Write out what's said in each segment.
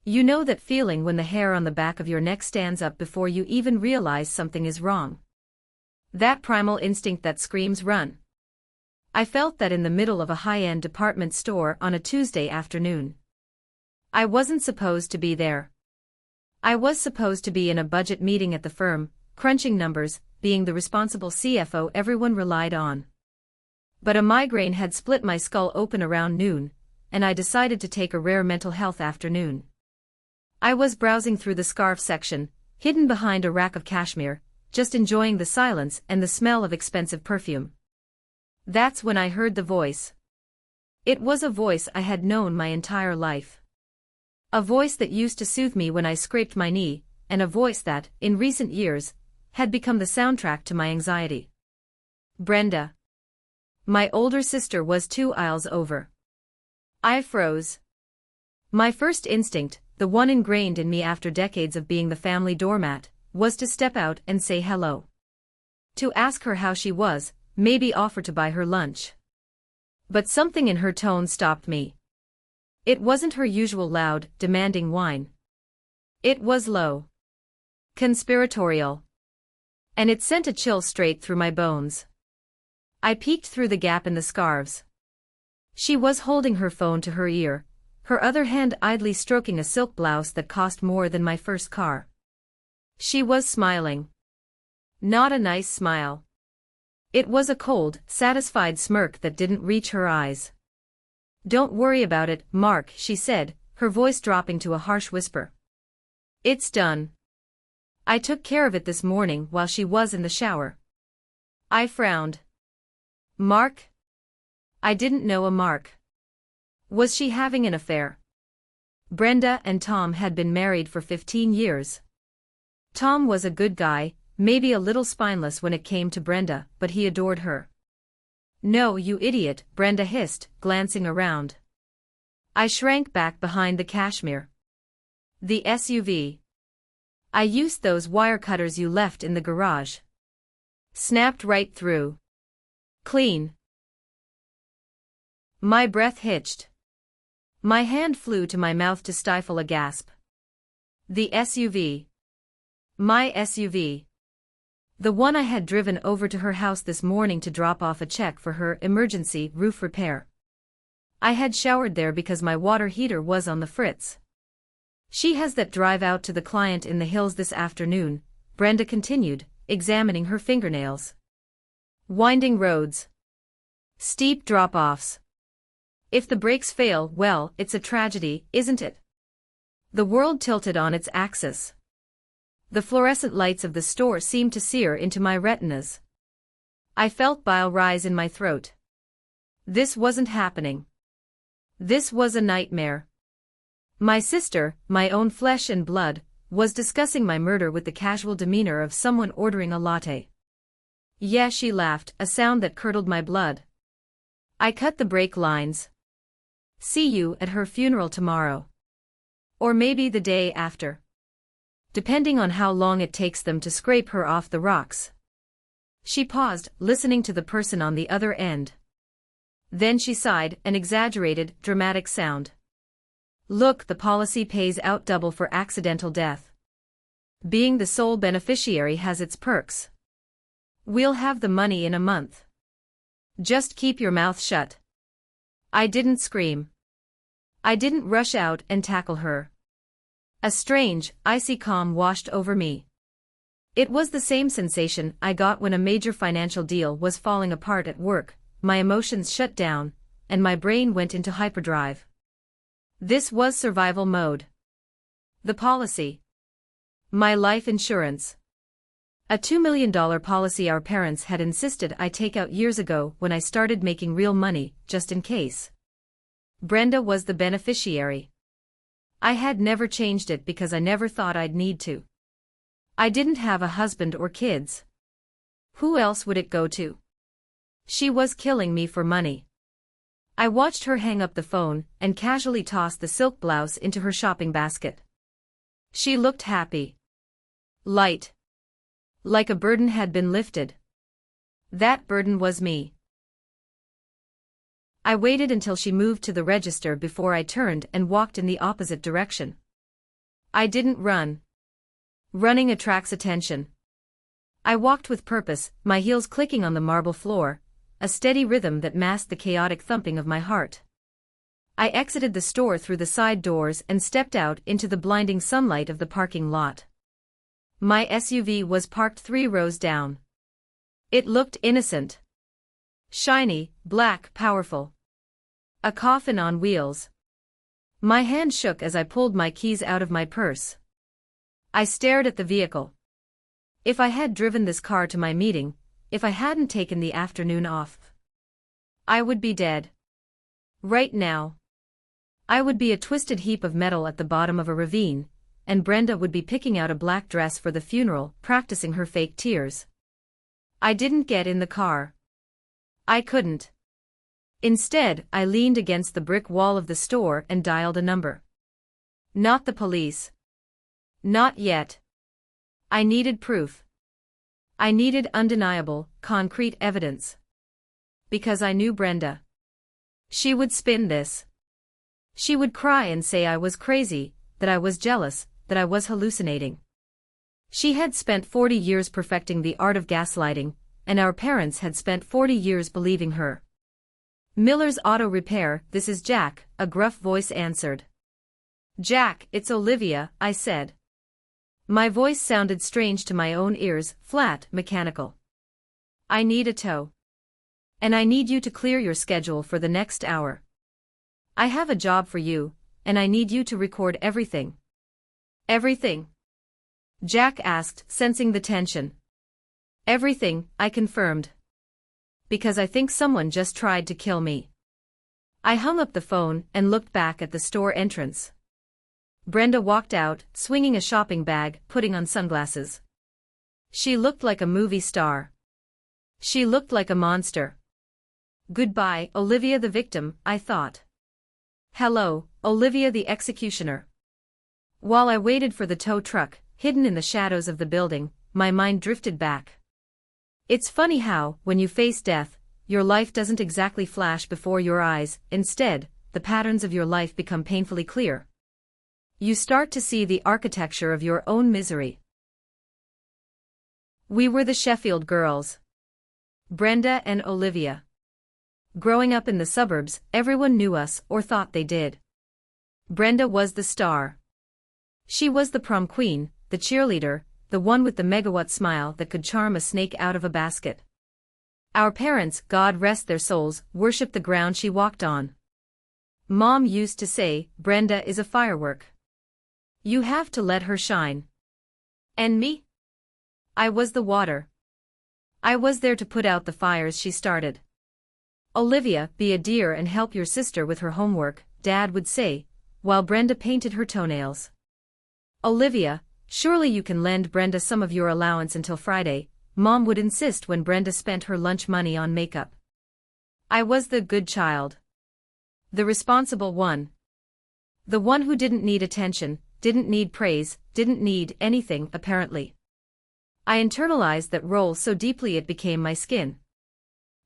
You know that feeling when the hair on the back of your neck stands up before you even realize something is wrong. That primal instinct that screams run. I felt that in the middle of a high-end department store on a Tuesday afternoon. I wasn't supposed to be there. I was supposed to be in a budget meeting at the firm, crunching numbers, being the responsible CFO everyone relied on. But a migraine had split my skull open around noon, and I decided to take a rare mental health afternoon. I was browsing through the scarf section, hidden behind a rack of cashmere, just enjoying the silence and the smell of expensive perfume. That's when I heard the voice. It was a voice I had known my entire life. A voice that used to soothe me when I scraped my knee, and a voice that, in recent years, had become the soundtrack to my anxiety. Brenda. My older sister was 2 aisles over. I froze. My first instinct, the one ingrained in me after decades of being the family doormat, was to step out and say hello. To ask her how she was, maybe offer to buy her lunch. But something in her tone stopped me. It wasn't her usual loud, demanding whine. It was low. Conspiratorial. And it sent a chill straight through my bones. I peeked through the gap in the scarves. She was holding her phone to her ear, her other hand idly stroking a silk blouse that cost more than my first car. She was smiling. Not a nice smile. It was a cold, satisfied smirk that didn't reach her eyes. "Don't worry about it, Mark," she said, her voice dropping to a harsh whisper. "It's done. I took care of it this morning while she was in the shower." I frowned. Mark? I didn't know a Mark. Was she having an affair? Brenda and Tom had been married for 15 years. Tom was a good guy, maybe a little spineless when it came to Brenda, but he adored her. "No, you idiot," Brenda hissed, glancing around. I shrank back behind the cashmere. "The SUV. I used those wire cutters you left in the garage. Snapped right through. Clean." My breath hitched. My hand flew to my mouth to stifle a gasp. The SUV. My SUV. The one I had driven over to her house this morning to drop off a check for her emergency roof repair. I had showered there because my water heater was on the fritz. "She has that drive out to the client in the hills this afternoon," Brenda continued, examining her fingernails. "Winding roads. Steep drop-offs. If the brakes fail, well, it's a tragedy, isn't it?" The world tilted on its axis. The fluorescent lights of the store seemed to sear into my retinas. I felt bile rise in my throat. This wasn't happening. This was a nightmare. My sister, my own flesh and blood, was discussing my murder with the casual demeanor of someone ordering a latte. "Yeah," she laughed, a sound that curdled my blood. I cut the brake lines. "See you at her funeral tomorrow. Or maybe the day after. Depending on how long it takes them to scrape her off the rocks." She paused, listening to the person on the other end. Then she sighed, an exaggerated, dramatic sound. "Look, the policy pays out double for accidental death. Being the sole beneficiary has its perks. We'll have the money in a month. Just keep your mouth shut." I didn't scream. I didn't rush out and tackle her. A strange, icy calm washed over me. It was the same sensation I got when a major financial deal was falling apart at work. My emotions shut down, and my brain went into hyperdrive. This was survival mode. The policy. My life insurance. A $2 million policy our parents had insisted I take out years ago when I started making real money, just in case. Brenda was the beneficiary. I had never changed it because I never thought I'd need to. I didn't have a husband or kids. Who else would it go to? She was killing me for money. I watched her hang up the phone and casually toss the silk blouse into her shopping basket. She looked happy. Light. Like a burden had been lifted. That burden was me. I waited until she moved to the register before I turned and walked in the opposite direction. I didn't run. Running attracts attention. I walked with purpose, my heels clicking on the marble floor, a steady rhythm that masked the chaotic thumping of my heart. I exited the store through the side doors and stepped out into the blinding sunlight of the parking lot. My SUV was parked 3 rows down. It looked innocent. Shiny, black, powerful. A coffin on wheels. My hand shook as I pulled my keys out of my purse. I stared at the vehicle. If I had driven this car to my meeting, if I hadn't taken the afternoon off, I would be dead. Right now. I would be a twisted heap of metal at the bottom of a ravine, and Brenda would be picking out a black dress for the funeral, practicing her fake tears. I didn't get in the car. I couldn't. Instead, I leaned against the brick wall of the store and dialed a number. Not the police. Not yet. I needed proof. I needed undeniable, concrete evidence. Because I knew Brenda. She would spin this. She would cry and say I was crazy, that I was jealous, that I was hallucinating. She had spent 40 years perfecting the art of gaslighting, and our parents had spent 40 years believing her. Miller's Auto Repair, this is Jack, a gruff voice answered. Jack, it's Olivia, I said. My voice sounded strange to my own ears, flat, mechanical. I need a tow. And I need you to clear your schedule for the next hour. I have a job for you, and I need you to record everything. Everything? Jack asked, sensing the tension. Everything, I confirmed. Because I think someone just tried to kill me. I hung up the phone and looked back at the store entrance. Brenda walked out, swinging a shopping bag, putting on sunglasses. She looked like a movie star. She looked like a monster. Goodbye, Olivia the victim, I thought. Hello, Olivia the executioner. While I waited for the tow truck, hidden in the shadows of the building, my mind drifted back. It's funny how, when you face death, your life doesn't exactly flash before your eyes, instead, the patterns of your life become painfully clear. You start to see the architecture of your own misery. We were the Sheffield girls. Brenda and Olivia. Growing up in the suburbs, everyone knew us, or thought they did. Brenda was the star. She was the prom queen, the cheerleader, the one with the megawatt smile that could charm a snake out of a basket. Our parents, God rest their souls, worshipped the ground she walked on. Mom used to say, Brenda is a firework. You have to let her shine. And me? I was the water. I was there to put out the fires she started. Olivia, be a dear and help your sister with her homework, Dad would say, while Brenda painted her toenails. Olivia, surely you can lend Brenda some of your allowance until Friday, Mom would insist when Brenda spent her lunch money on makeup. I was the good child. The responsible one. The one who didn't need attention, didn't need praise, didn't need anything, apparently. I internalized that role so deeply it became my skin.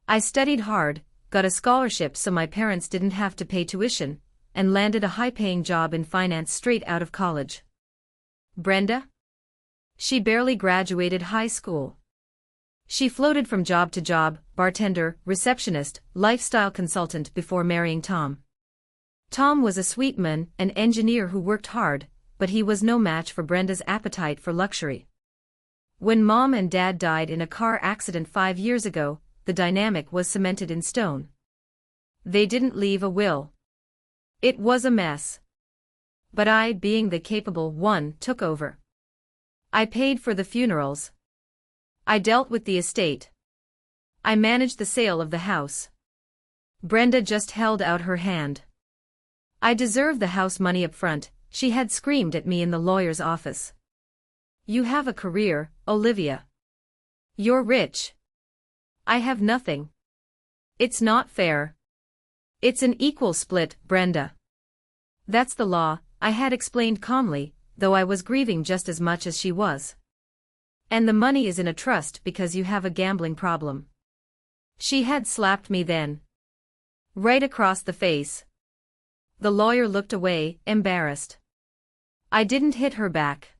I studied hard, got a scholarship so my parents didn't have to pay tuition, and landed a high-paying job in finance straight out of college. Brenda? She barely graduated high school. She floated from job to job, bartender, receptionist, lifestyle consultant before marrying Tom. Tom was a sweet man, an engineer who worked hard, but he was no match for Brenda's appetite for luxury. When Mom and Dad died in a car accident 5 years ago, the dynamic was cemented in stone. They didn't leave a will. It was a mess. But I, being the capable one, took over. I paid for the funerals. I dealt with the estate. I managed the sale of the house. Brenda just held out her hand. I deserved the house money up front, she had screamed at me in the lawyer's office. You have a career, Olivia. You're rich. I have nothing. It's not fair. It's an equal split, Brenda. That's the law, I had explained calmly, though I was grieving just as much as she was. And the money is in a trust because you have a gambling problem. She had slapped me then. Right across the face. The lawyer looked away, embarrassed. I didn't hit her back.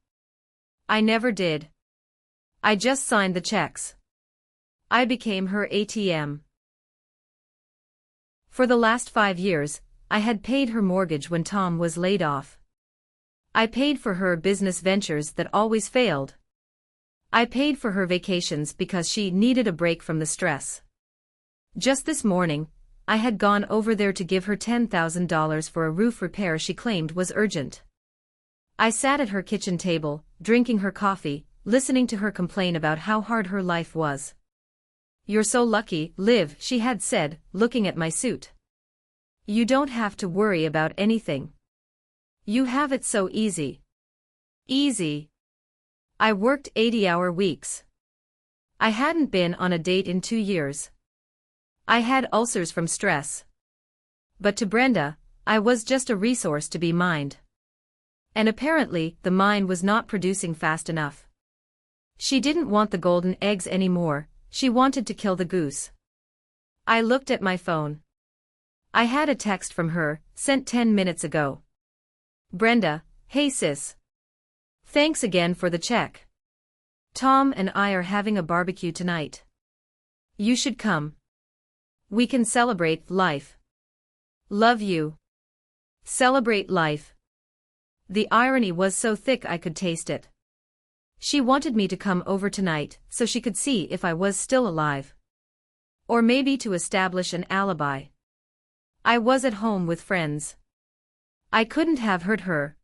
I never did. I just signed the checks. I became her ATM. For the last 5 years, I had paid her mortgage when Tom was laid off. I paid for her business ventures that always failed. I paid for her vacations because she needed a break from the stress. Just this morning, I had gone over there to give her $10,000 for a roof repair she claimed was urgent. I sat at her kitchen table, drinking her coffee, listening to her complain about how hard her life was. "You're so lucky, Liv," she had said, looking at my suit. "You don't have to worry about anything. You have it so easy." Easy. I worked 80-hour weeks. I hadn't been on a date in 2 years. I had ulcers from stress. But to Brenda, I was just a resource to be mined. And apparently, the mine was not producing fast enough. She didn't want the golden eggs anymore, she wanted to kill the goose. I looked at my phone. I had a text from her, sent 10 minutes ago. "Brenda, hey sis. Thanks again for the check. Tom and I are having a barbecue tonight. You should come. We can celebrate life. Love you." Celebrate life. The irony was so thick I could taste it. She wanted me to come over tonight so she could see if I was still alive. Or maybe to establish an alibi. I was at home with friends. I couldn't have hurt her.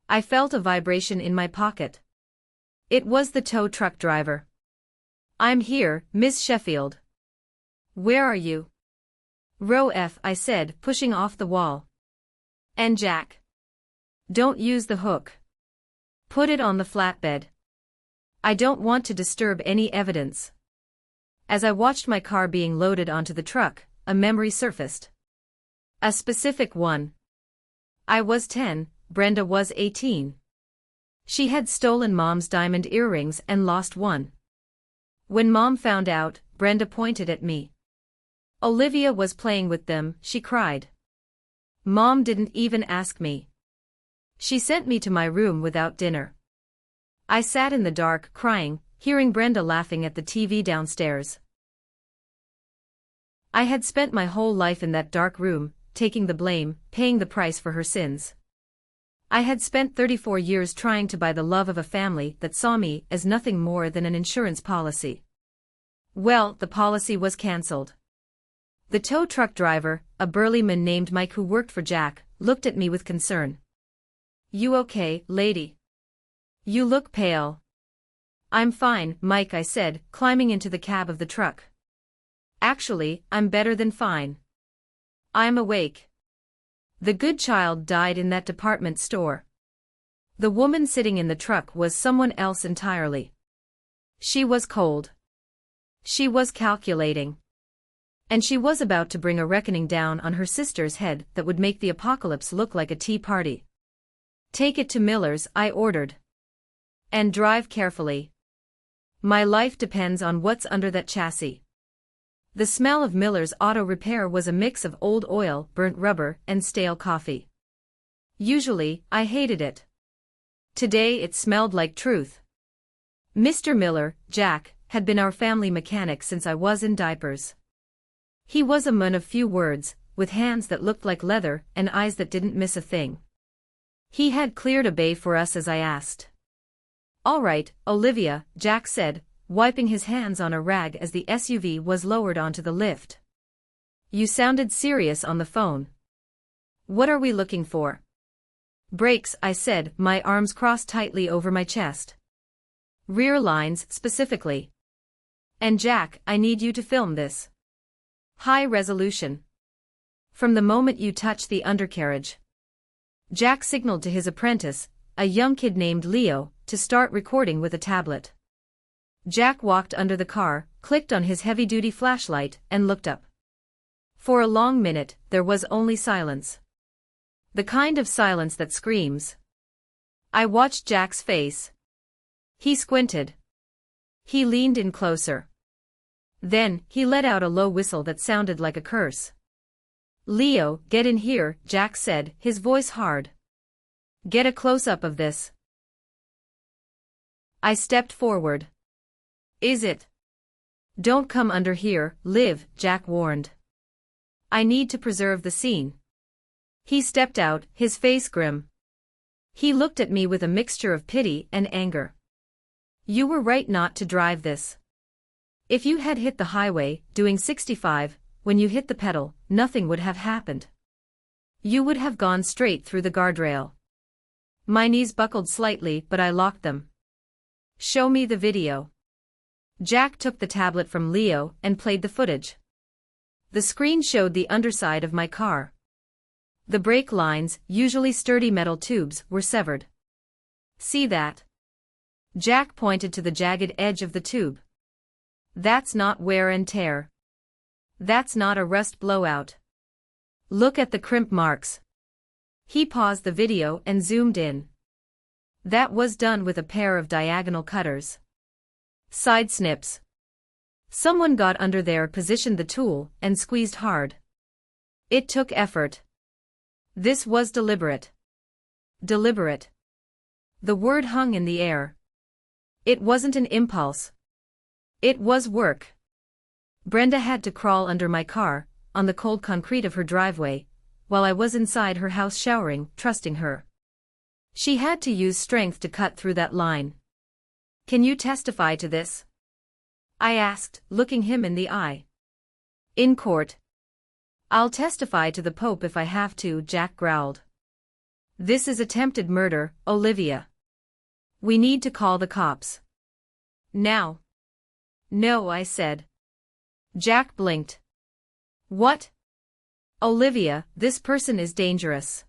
I felt a vibration in my pocket. It was the tow truck driver. "I'm here, Miss Sheffield." "Where are you?" "Row F," I said, pushing off the wall. "And Jack?" "Don't use the hook. Put it on the flatbed. I don't want to disturb any evidence." As I watched my car being loaded onto the truck, a memory surfaced. A specific one. I was 10, Brenda was 18. She had stolen Mom's diamond earrings and lost one. When Mom found out, Brenda pointed at me. "Olivia was playing with them," she cried. "Mom didn't even ask me. She sent me to my room without dinner." I sat in the dark, crying, hearing Brenda laughing at the TV downstairs. I had spent my whole life in that dark room, taking the blame, paying the price for her sins. I had spent 34 years trying to buy the love of a family that saw me as nothing more than an insurance policy. Well, the policy was cancelled. The tow truck driver, a burly man named Mike who worked for Jack, looked at me with concern. "You okay, lady? You look pale." "I'm fine, Mike," I said, climbing into the cab of the truck. "Actually, I'm better than fine. I'm awake. The good child died in that department store." The woman sitting in the truck was someone else entirely. She was cold. She was calculating. And she was about to bring a reckoning down on her sister's head that would make the apocalypse look like a tea party. "Take it to Miller's," I ordered. "And drive carefully. My life depends on what's under that chassis." The smell of Miller's auto repair was a mix of old oil, burnt rubber, and stale coffee. Usually, I hated it. Today it smelled like truth. Mr. Miller, Jack, had been our family mechanic since I was in diapers. He was a man of few words, with hands that looked like leather and eyes that didn't miss a thing. He had cleared a bay for us as I asked. "All right, Olivia," Jack said, wiping his hands on a rag as the SUV was lowered onto the lift. "You sounded serious on the phone. What are we looking for?" "Brakes," I said, my arms crossed tightly over my chest. "Rear lines, specifically. And Jack, I need you to film this. High resolution. From the moment you touch the undercarriage." Jack signaled to his apprentice, a young kid named Leo, to start recording with a tablet. Jack walked under the car, clicked on his heavy-duty flashlight, and looked up. For a long minute, there was only silence. The kind of silence that screams. I watched Jack's face. He squinted. He leaned in closer. Then, he let out a low whistle that sounded like a curse. "Leo, get in here," Jack said, his voice hard. Get a close-up of this. I stepped forward. Is it? Don't come under here, Liv, Jack warned. I need to preserve the scene. He stepped out, his face grim. He looked at me with a mixture of pity and anger. You were right not to drive this. If you had hit the highway, doing 65, when you hit the pedal, nothing would have happened. You would have gone straight through the guardrail. My knees buckled slightly, but I locked them. Show me the video. Jack took the tablet from Leo and played the footage. The screen showed the underside of my car. The brake lines, usually sturdy metal tubes, were severed. See that? Jack pointed to the jagged edge of the tube. That's not wear and tear. That's not a rust blowout. Look at the crimp marks. He paused the video and zoomed in. That was done with a pair of diagonal cutters. Side snips. Someone got under there, positioned the tool, and squeezed hard. It took effort. This was deliberate. Deliberate. The word hung in the air. It wasn't an impulse. It was work. Brenda had to crawl under my car, on the cold concrete of her driveway, while I was inside her house showering, trusting her. She had to use strength to cut through that line. Can you testify to this? I asked, looking him in the eye. In court. I'll testify to the Pope if I have to, Jack growled. This is attempted murder, Olivia. We need to call the cops. Now. No, I said. Jack blinked. What? Olivia, this person is dangerous.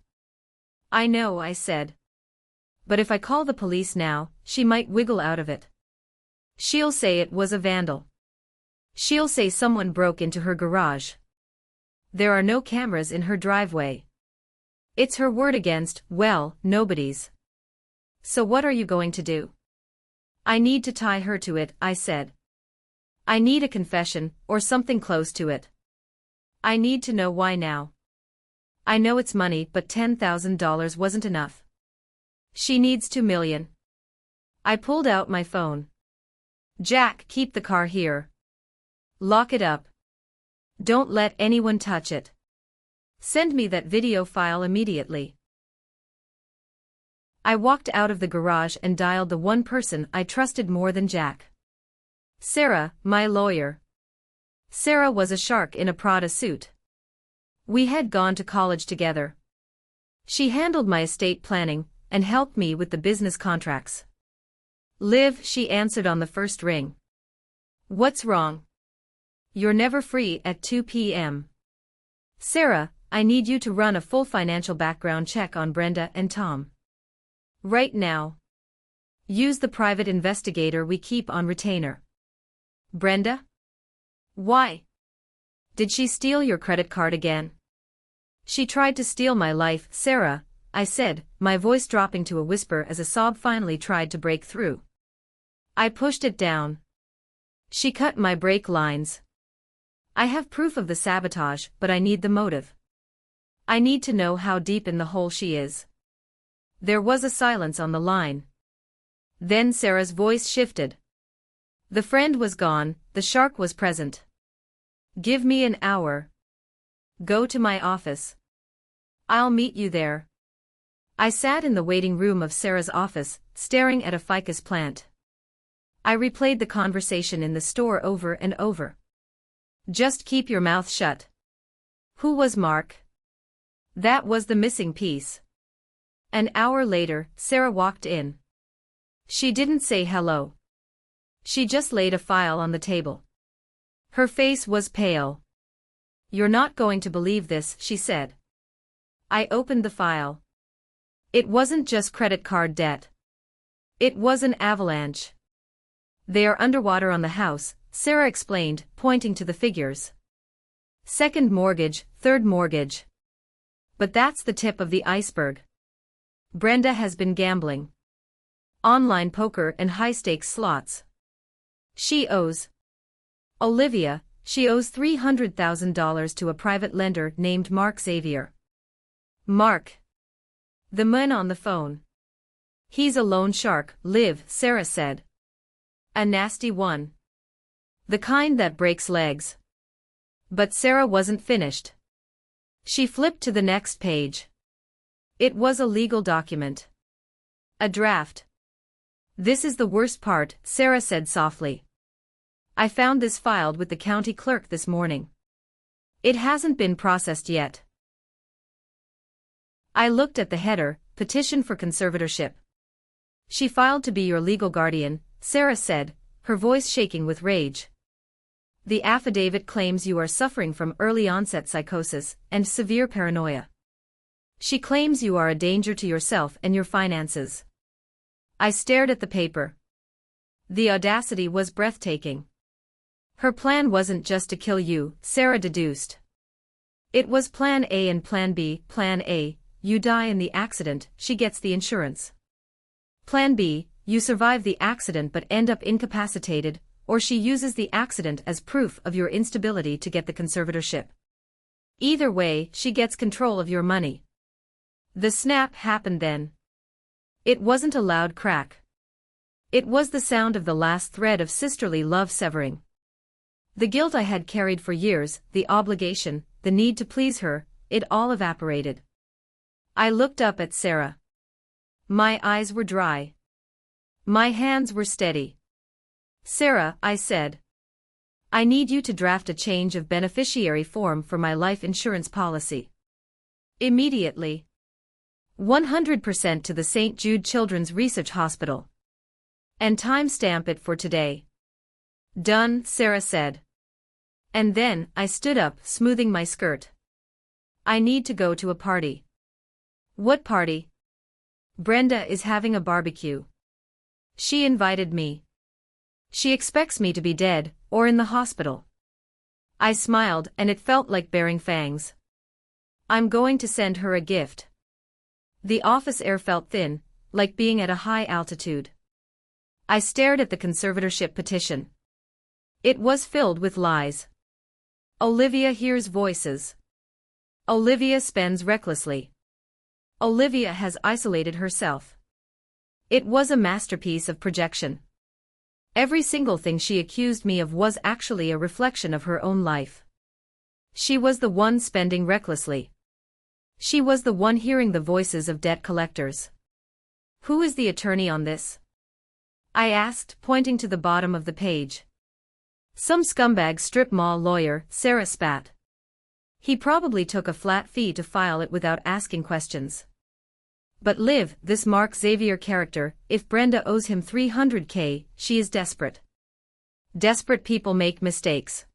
I know, I said. But if I call the police now, she might wiggle out of it. She'll say it was a vandal. She'll say someone broke into her garage. There are no cameras in her driveway. It's her word against, well, nobody's. So what are you going to do? I need to tie her to it, I said. I need a confession, or something close to it. I need to know why now. I know it's money, but $10,000 wasn't enough. She needs $2 million. I pulled out my phone. Jack, keep the car here. Lock it up. Don't let anyone touch it. Send me that video file immediately. I walked out of the garage and dialed the one person I trusted more than Jack. Sarah, my lawyer. Sarah was a shark in a Prada suit. We had gone to college together. She handled my estate planning and helped me with the business contracts. Liv, she answered on the first ring. What's wrong? You're never free at 2 p.m. Sarah, I need you to run a full financial background check on Brenda and Tom. Right now. Use the private investigator we keep on retainer. Brenda? Why? Did she steal your credit card again? She tried to steal my life, Sarah, I said, my voice dropping to a whisper as a sob finally tried to break through. I pushed it down. She cut my brake lines. I have proof of the sabotage, but I need the motive. I need to know how deep in the hole she is. There was a silence on the line. Then Sarah's voice shifted. The friend was gone, the shark was present. Give me an hour. Go to my office. I'll meet you there. I sat in the waiting room of Sarah's office, staring at a ficus plant. I replayed the conversation in the store over and over. Just keep your mouth shut. Who was Mark? That was the missing piece. An hour later, Sarah walked in. She didn't say hello. She just laid a file on the table. Her face was pale. You're not going to believe this, she said. I opened the file. It wasn't just credit card debt. It was an avalanche. They are underwater on the house, Sarah explained, pointing to the figures. Second mortgage, third mortgage. But that's the tip of the iceberg. Brenda has been gambling. Online poker and high-stakes slots. She owes. Olivia, she owes $300,000 to a private lender named Mark Xavier. Mark. The man on the phone. He's a loan shark, Liv, Sarah said. A nasty one. The kind that breaks legs. But Sarah wasn't finished. She flipped to the next page. It was a legal document. A draft. This is the worst part, Sarah said softly. I found this filed with the county clerk this morning. It hasn't been processed yet. I looked at the header, petition for conservatorship. She filed to be your legal guardian, Sarah said, her voice shaking with rage. The affidavit claims you are suffering from early-onset psychosis and severe paranoia. She claims you are a danger to yourself and your finances. I stared at the paper. The audacity was breathtaking. Her plan wasn't just to kill you, Sarah deduced. It was Plan A and Plan B. Plan A, you die in the accident, she gets the insurance. Plan B, you survive the accident but end up incapacitated, or she uses the accident as proof of your instability to get the conservatorship. Either way, she gets control of your money. The snap happened then. It wasn't a loud crack. It was the sound of the last thread of sisterly love severing. The guilt I had carried for years, the obligation, the need to please her, it all evaporated. I looked up at Sarah. My eyes were dry. My hands were steady. Sarah, I said. I need you to draft a change of beneficiary form for my life insurance policy. Immediately. 100% to the St. Jude Children's Research Hospital. And timestamp it for today. Done, Sarah said. And then, I stood up, smoothing my skirt. I need to go to a party. What party? Brenda is having a barbecue. She invited me. She expects me to be dead, or in the hospital. I smiled and it felt like bearing fangs. I'm going to send her a gift. The office air felt thin, like being at a high altitude. I stared at the conservatorship petition. It was filled with lies. Olivia hears voices. Olivia spends recklessly. Olivia has isolated herself. It was a masterpiece of projection. Every single thing she accused me of was actually a reflection of her own life. She was the one spending recklessly. She was the one hearing the voices of debt collectors. Who is the attorney on this? I asked, pointing to the bottom of the page. Some scumbag strip mall lawyer, Sarah spat. He probably took a flat fee to file it without asking questions. But Liv, this Mark Xavier character, if Brenda owes him $300K, she is desperate. Desperate people make mistakes.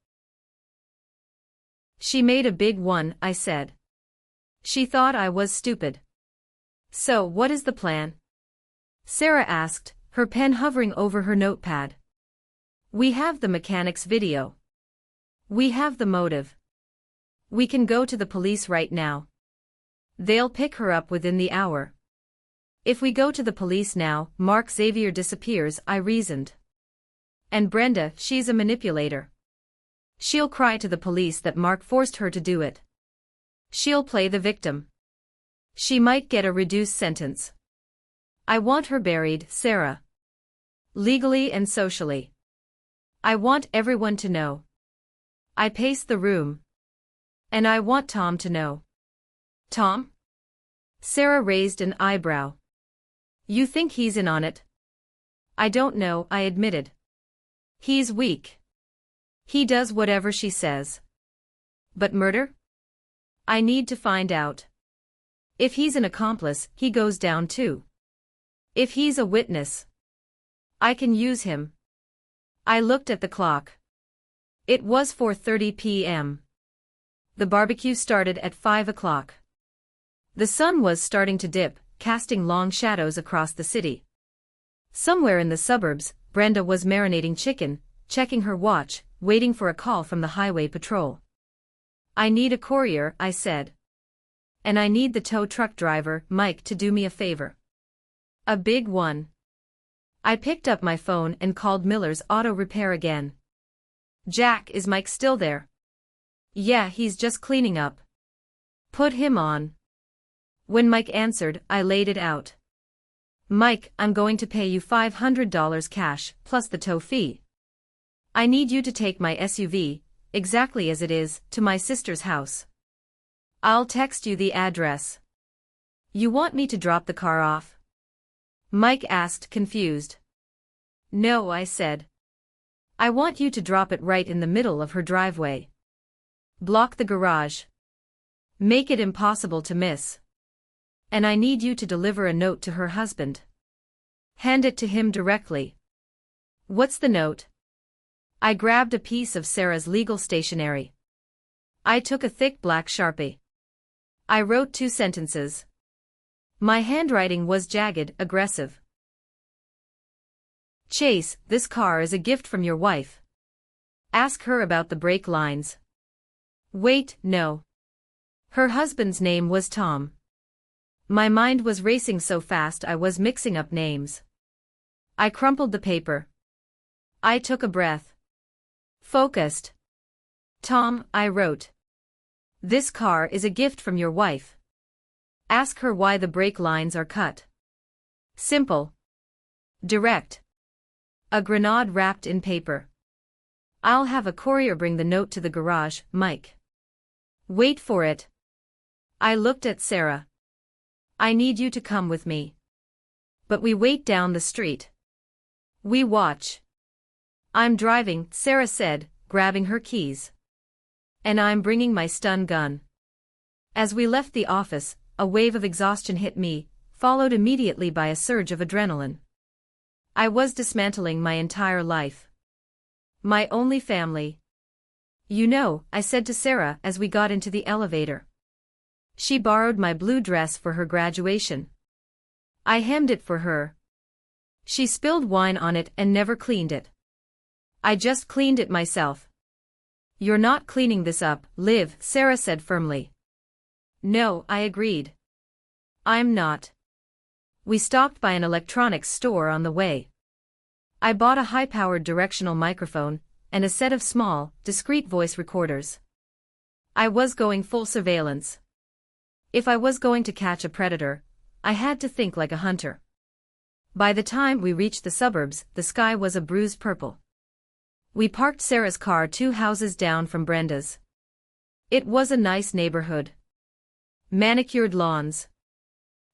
She made a big one, I said. She thought I was stupid. So what is the plan? Sarah asked, her pen hovering over her notepad. We have the mechanic's video. We have the motive. We can go to the police right now. They'll pick her up within the hour. If we go to the police now, Mark Xavier disappears, I reasoned. And Brenda, she's a manipulator. She'll cry to the police that Mark forced her to do it. She'll play the victim. She might get a reduced sentence. I want her buried, Sarah. Legally and socially. I want everyone to know. I paced the room. And I want Tom to know. Tom? Sarah raised an eyebrow. You think he's in on it? I don't know, I admitted. He's weak. He does whatever she says. But murder? I need to find out. If he's an accomplice, he goes down too. If he's a witness, I can use him. I looked at the clock. It was 4:30 p.m. The barbecue started at 5 o'clock. The sun was starting to dip, casting long shadows across the city. Somewhere in the suburbs, Brenda was marinating chicken, checking her watch, waiting for a call from the highway patrol. I need a courier, I said. And I need the tow truck driver, Mike, to do me a favor. A big one. I picked up my phone and called Miller's Auto Repair again. Jack, is Mike still there? Yeah, he's just cleaning up. Put him on. When Mike answered, I laid it out. Mike, I'm going to pay you $500 cash, plus the tow fee. I need you to take my SUV, exactly as it is, to my sister's house. I'll text you the address. You want me to drop the car off? Mike asked, confused. No, I said. I want you to drop it right in the middle of her driveway. Block the garage. Make it impossible to miss. And I need you to deliver a note to her husband. Hand it to him directly. What's the note? I grabbed a piece of Sarah's legal stationery. I took a thick black Sharpie. I wrote 2 sentences. My handwriting was jagged, aggressive. Chase, this car is a gift from your wife. Ask her about the brake lines. Wait, no. Her husband's name was Tom. My mind was racing so fast I was mixing up names. I crumpled the paper. I took a breath. Focused. Tom, I wrote. This car is a gift from your wife. Ask her why the brake lines are cut. Simple. Direct. A grenade wrapped in paper. I'll have a courier bring the note to the garage, Mike. Wait for it. I looked at Sarah. I need you to come with me. But we wait down the street. We watch. I'm driving, Sarah said, grabbing her keys. And I'm bringing my stun gun. As we left the office, a wave of exhaustion hit me, followed immediately by a surge of adrenaline. I was dismantling my entire life. My only family. You know, I said to Sarah as we got into the elevator. She borrowed my blue dress for her graduation. I hemmed it for her. She spilled wine on it and never cleaned it. I just cleaned it myself. You're not cleaning this up, Liv, Sarah said firmly. No, I agreed. I'm not. We stopped by an electronics store on the way. I bought a high-powered directional microphone and a set of small, discreet voice recorders. I was going full surveillance. If I was going to catch a predator, I had to think like a hunter. By the time we reached the suburbs, the sky was a bruised purple. We parked Sarah's car 2 houses down from Brenda's. It was a nice neighborhood. Manicured lawns.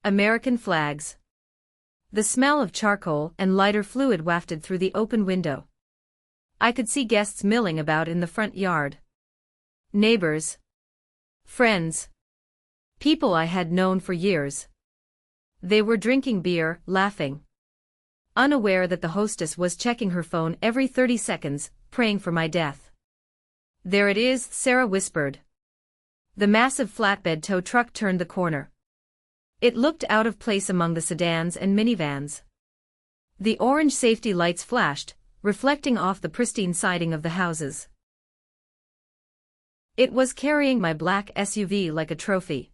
American flags. The smell of charcoal and lighter fluid wafted through the open window. I could see guests milling about in the front yard. Neighbors. Friends. People I had known for years. They were drinking beer, laughing. Unaware that the hostess was checking her phone every 30 seconds, praying for my death. There it is, Sarah whispered. The massive flatbed tow truck turned the corner. It looked out of place among the sedans and minivans. The orange safety lights flashed, reflecting off the pristine siding of the houses. It was carrying my black SUV like a trophy.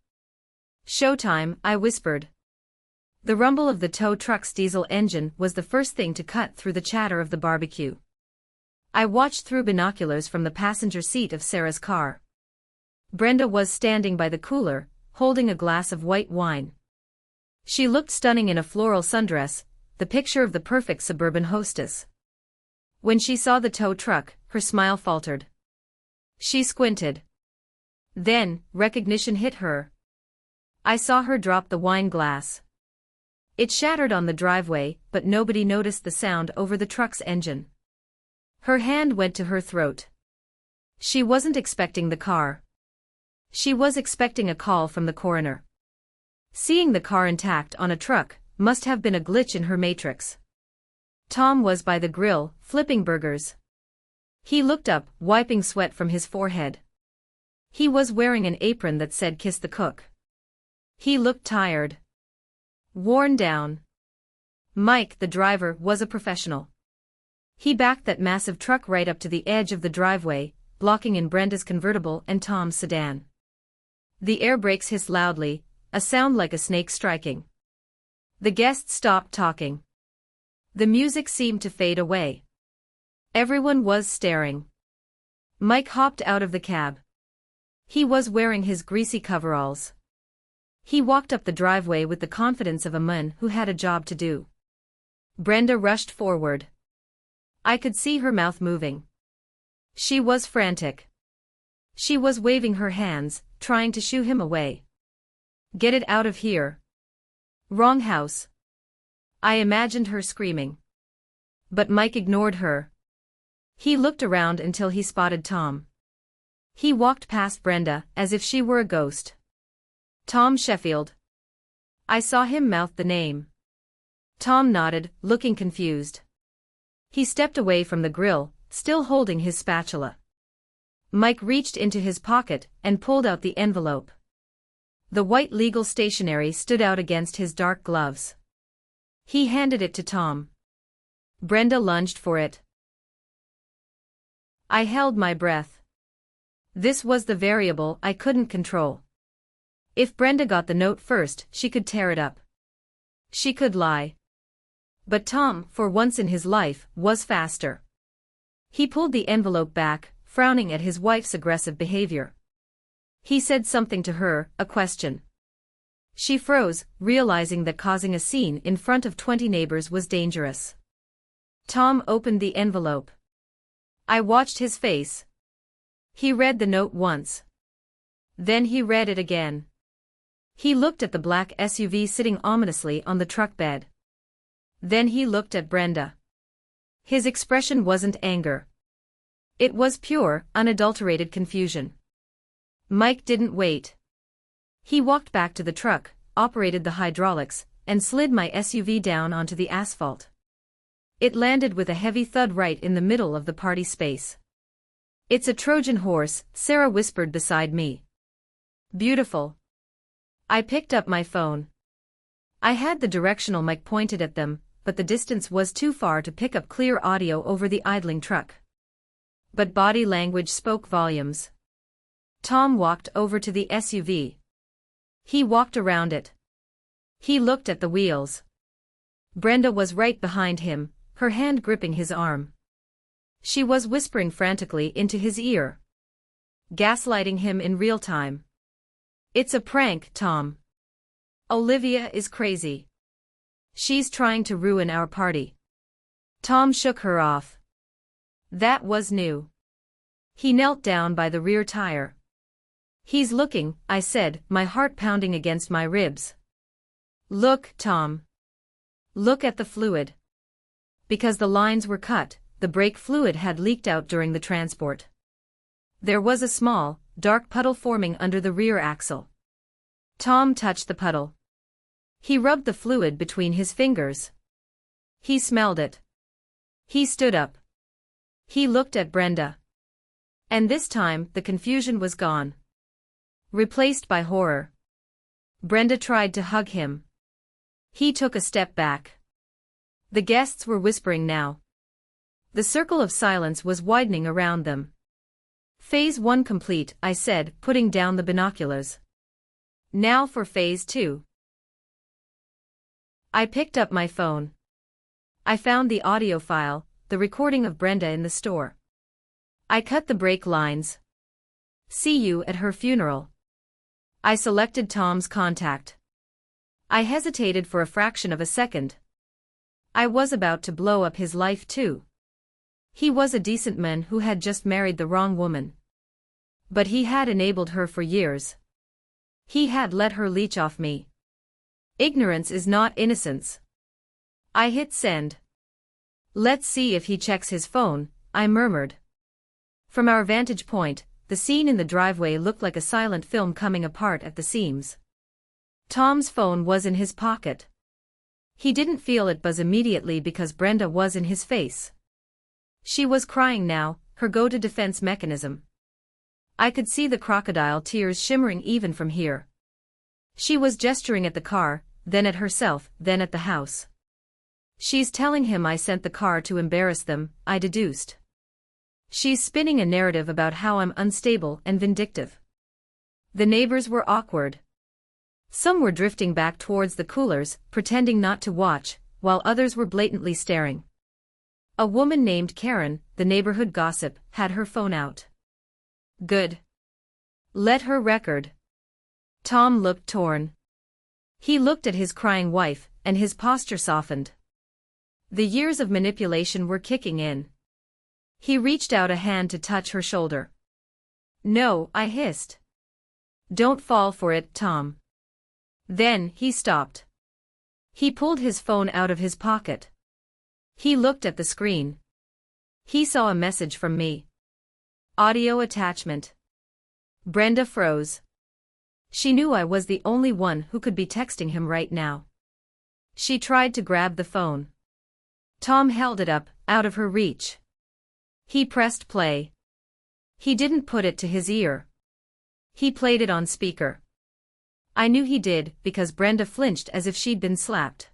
Showtime, I whispered. The rumble of the tow truck's diesel engine was the first thing to cut through the chatter of the barbecue. I watched through binoculars from the passenger seat of Sarah's car. Brenda was standing by the cooler, holding a glass of white wine. She looked stunning in a floral sundress, the picture of the perfect suburban hostess. When she saw the tow truck, her smile faltered. She squinted. Then, recognition hit her. I saw her drop the wine glass. It shattered on the driveway, but nobody noticed the sound over the truck's engine. Her hand went to her throat. She wasn't expecting the car. She was expecting a call from the coroner. Seeing the car intact on a truck must have been a glitch in her matrix. Tom was by the grill, flipping burgers. He looked up, wiping sweat from his forehead. He was wearing an apron that said "Kiss the Cook." He looked tired. Worn down. Mike, the driver, was a professional. He backed that massive truck right up to the edge of the driveway, blocking in Brenda's convertible and Tom's sedan. The air brakes hissed loudly, a sound like a snake striking. The guests stopped talking. The music seemed to fade away. Everyone was staring. Mike hopped out of the cab. He was wearing his greasy coveralls. He walked up the driveway with the confidence of a man who had a job to do. Brenda rushed forward. I could see her mouth moving. She was frantic. She was waving her hands, trying to shoo him away. Get it out of here. Wrong house. I imagined her screaming. But Mike ignored her. He looked around until he spotted Tom. He walked past Brenda as if she were a ghost. Tom Sheffield. I saw him mouth the name. Tom nodded, looking confused. He stepped away from the grill, still holding his spatula. Mike reached into his pocket and pulled out the envelope. The white legal stationery stood out against his dark gloves. He handed it to Tom. Brenda lunged for it. I held my breath. This was the variable I couldn't control. If Brenda got the note first, she could tear it up. She could lie. But Tom, for once in his life, was faster. He pulled the envelope back, frowning at his wife's aggressive behavior. He said something to her, a question. She froze, realizing that causing a scene in front of 20 neighbors was dangerous. Tom opened the envelope. I watched his face. He read the note once. Then he read it again. He looked at the black SUV sitting ominously on the truck bed. Then he looked at Brenda. His expression wasn't anger. It was pure, unadulterated confusion. Mike didn't wait. He walked back to the truck, operated the hydraulics, and slid my SUV down onto the asphalt. It landed with a heavy thud right in the middle of the party space. It's a Trojan horse, Sarah whispered beside me. Beautiful. I picked up my phone. I had the directional mic pointed at them, but the distance was too far to pick up clear audio over the idling truck. But body language spoke volumes. Tom walked over to the SUV. He walked around it. He looked at the wheels. Brenda was right behind him, her hand gripping his arm. She was whispering frantically into his ear. Gaslighting him in real time. It's a prank, Tom. Olivia is crazy. She's trying to ruin our party. Tom shook her off. That was new. He knelt down by the rear tire. He's looking, I said, my heart pounding against my ribs. Look, Tom. Look at the fluid. Because the lines were cut, the brake fluid had leaked out during the transport. There was a small, dark puddle forming under the rear axle. Tom touched the puddle. He rubbed the fluid between his fingers. He smelled it. He stood up. He looked at Brenda. And this time, the confusion was gone. Replaced by horror. Brenda tried to hug him. He took a step back. The guests were whispering now. The circle of silence was widening around them. Phase 1 complete, I said, putting down the binoculars. Now for Phase 2. I picked up my phone. I found the audio file, the recording of Brenda in the store. I cut the brake lines. See you at her funeral. I selected Tom's contact. I hesitated for a fraction of a second. I was about to blow up his life too. He was a decent man who had just married the wrong woman. But he had enabled her for years. He had let her leech off me. Ignorance is not innocence. I hit send. Let's see if he checks his phone, I murmured. From our vantage point, the scene in the driveway looked like a silent film coming apart at the seams. Tom's phone was in his pocket. He didn't feel it buzz immediately because Brenda was in his face. She was crying now, her go-to defense mechanism. I could see the crocodile tears shimmering even from here. She was gesturing at the car, then at herself, then at the house. She's telling him I sent the car to embarrass them, I deduced. She's spinning a narrative about how I'm unstable and vindictive. The neighbors were awkward. Some were drifting back towards the coolers, pretending not to watch, while others were blatantly staring. A woman named Karen, the neighborhood gossip, had her phone out. Good. Let her record. Tom looked torn. He looked at his crying wife, and his posture softened. The years of manipulation were kicking in. He reached out a hand to touch her shoulder. "No," I hissed. "Don't fall for it, Tom." Then, he stopped. He pulled his phone out of his pocket. He looked at the screen. He saw a message from me. Audio attachment. Brenda froze. She knew I was the only one who could be texting him right now. She tried to grab the phone. Tom held it up, out of her reach. He pressed play. He didn't put it to his ear. He played it on speaker. I knew he did, because Brenda flinched as if she'd been slapped.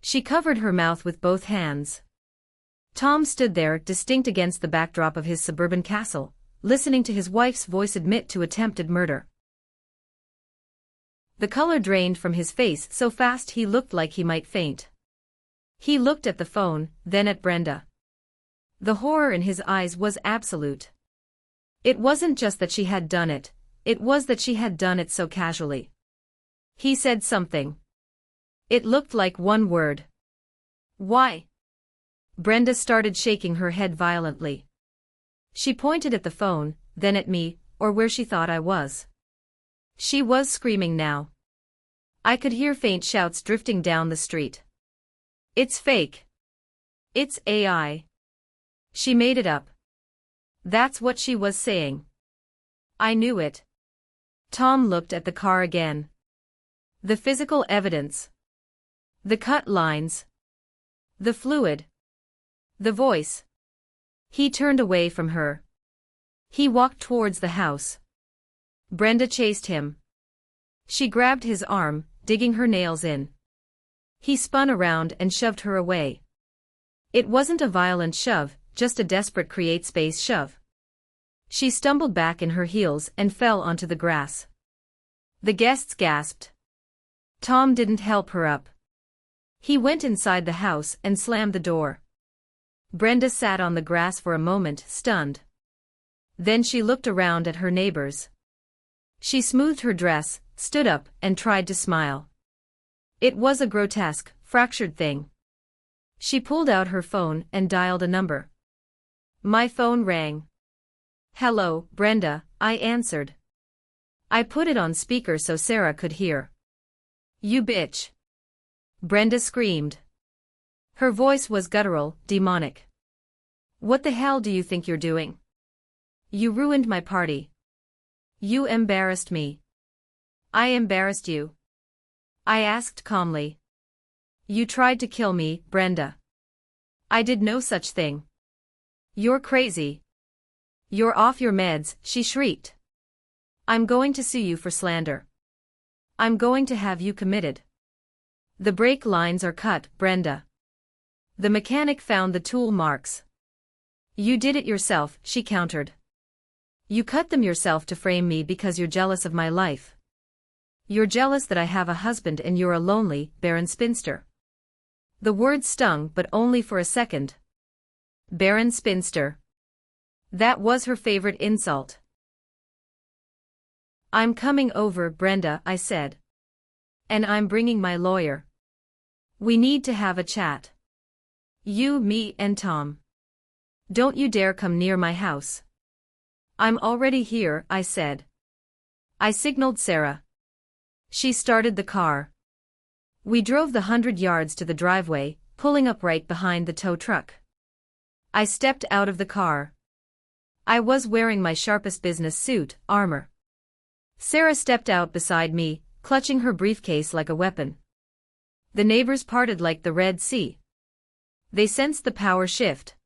She covered her mouth with both hands. Tom stood there, distinct against the backdrop of his suburban castle, listening to his wife's voice admit to attempted murder. The color drained from his face so fast he looked like he might faint. He looked at the phone, then at Brenda. The horror in his eyes was absolute. It wasn't just that she had done it, it was that she had done it so casually. He said something. It looked like one word. "Why?" Brenda started shaking her head violently. She pointed at the phone, then at me, or where she thought I was. She was screaming now. I could hear faint shouts drifting down the street. "It's fake. It's AI. She made it up." That's what she was saying. I knew it. Tom looked at the car again. The physical evidence. The cut lines. The fluid. The voice. He turned away from her. He walked towards the house. Brenda chased him. She grabbed his arm, digging her nails in. He spun around and shoved her away. It wasn't a violent shove, just a desperate create space shove. She stumbled back in her heels and fell onto the grass. The guests gasped. Tom didn't help her up. He went inside the house and slammed the door. Brenda sat on the grass for a moment, stunned. Then she looked around at her neighbors. She smoothed her dress, stood up, and tried to smile. It was a grotesque, fractured thing. She pulled out her phone and dialed a number. My phone rang. "Hello, Brenda," I answered. I put it on speaker so Sarah could hear. "You bitch!" Brenda screamed. Her voice was guttural, demonic. "What the hell do you think you're doing? You ruined my party. You embarrassed me." "I embarrassed you?" I asked calmly. "You tried to kill me, Brenda." "I did no such thing." "You're crazy. You're off your meds," she shrieked. "I'm going to sue you for slander. I'm going to have you committed." "The brake lines are cut, Brenda. The mechanic found the tool marks." "You did it yourself," she countered. "You cut them yourself to frame me because you're jealous of my life. You're jealous that I have a husband and you're a lonely, barren spinster." The word stung, but only for a second. Barren spinster. That was her favorite insult. "I'm coming over, Brenda," I said. "And I'm bringing my lawyer. We need to have a chat. You, me, and Tom. Don't you dare come near my house." "I'm already here," I said. I signaled Sarah. She started the car. We drove the 100 yards to the driveway, pulling up right behind the tow truck. I stepped out of the car. I was wearing my sharpest business suit, armor. Sarah stepped out beside me, clutching her briefcase like a weapon. The neighbors parted like the Red Sea. They sensed the power shift.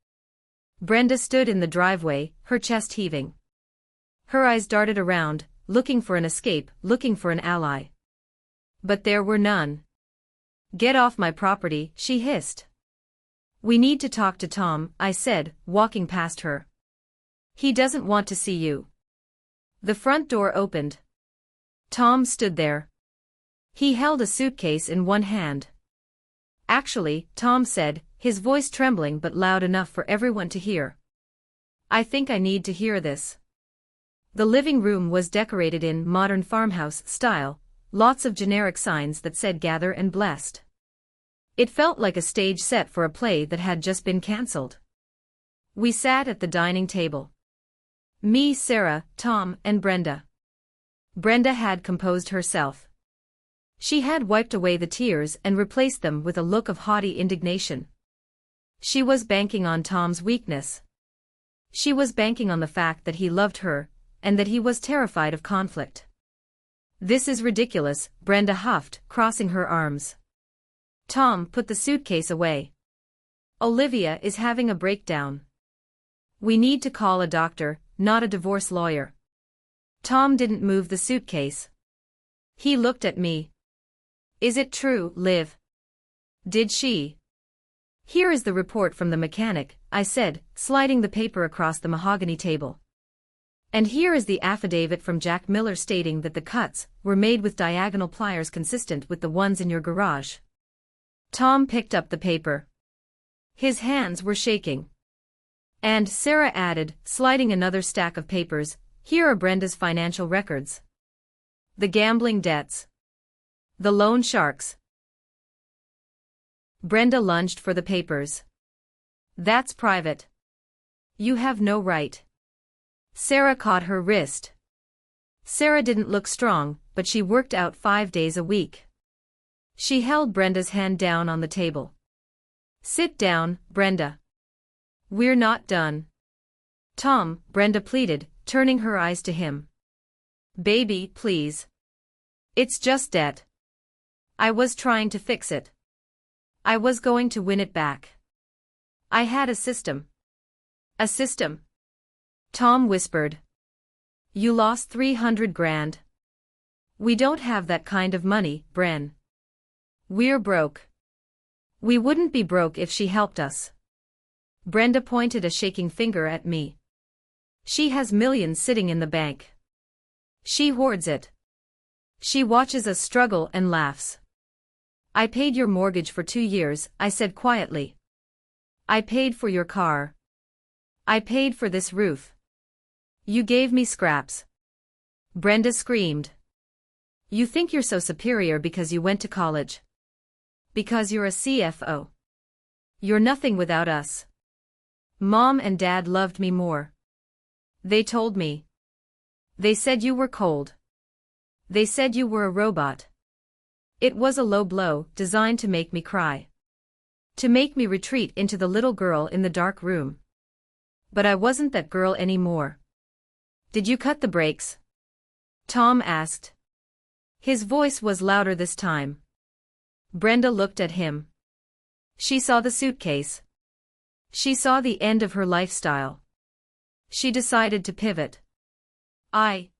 Brenda stood in the driveway, her chest heaving. Her eyes darted around, looking for an escape, looking for an ally. But there were none. "Get off my property," she hissed. "We need to talk to Tom," I said, walking past her. "He doesn't want to see you." The front door opened. Tom stood there. He held a suitcase in one hand. "Actually," Tom said, his voice trembling but loud enough for everyone to hear. "I think I need to hear this." The living room was decorated in modern farmhouse style, lots of generic signs that said gather and blessed. It felt like a stage set for a play that had just been cancelled. We sat at the dining table. Me, Sarah, Tom, and Brenda. Brenda had composed herself. She had wiped away the tears and replaced them with a look of haughty indignation. She was banking on Tom's weakness. She was banking on the fact that he loved her, and that he was terrified of conflict. "This is ridiculous," Brenda huffed, crossing her arms. Tom put the suitcase away. "Olivia is having a breakdown. We need to call a doctor, not a divorce lawyer." Tom didn't move the suitcase. He looked at me. "Is it true, Liv? Did she?" "Here is the report from the mechanic," I said, sliding the paper across the mahogany table. "And here is the affidavit from Jack Miller stating that the cuts were made with diagonal pliers consistent with the ones in your garage." Tom picked up the paper. His hands were shaking. "And," Sarah added, sliding another stack of papers, "here are Brenda's financial records. The gambling debts. The loan sharks." Brenda lunged for the papers. "That's private. You have no right." Sarah caught her wrist. Sarah didn't look strong, but she worked out 5 days a week. She held Brenda's hand down on the table. "Sit down, Brenda. We're not done." "Tom," Brenda pleaded, turning her eyes to him. "Baby, please. It's just debt. I was trying to fix it. I was going to win it back. I had a system." "A system?" Tom whispered. "You lost 300 grand. We don't have that kind of money, Bren. We're broke." "We wouldn't be broke if she helped us." Brenda pointed a shaking finger at me. "She has millions sitting in the bank. She hoards it. She watches us struggle and laughs." "I paid your mortgage for 2 years," I said quietly. "I paid for your car. I paid for this roof. You gave me scraps." Brenda screamed. "You think you're so superior because you went to college. Because you're a CFO. You're nothing without us. Mom and Dad loved me more. They told me. They said you were cold. They said you were a robot." It was a low blow, designed to make me cry. To make me retreat into the little girl in the dark room. But I wasn't that girl anymore. "Did you cut the brakes?" Tom asked. His voice was louder this time. Brenda looked at him. She saw the suitcase. She saw the end of her lifestyle. She decided to pivot. I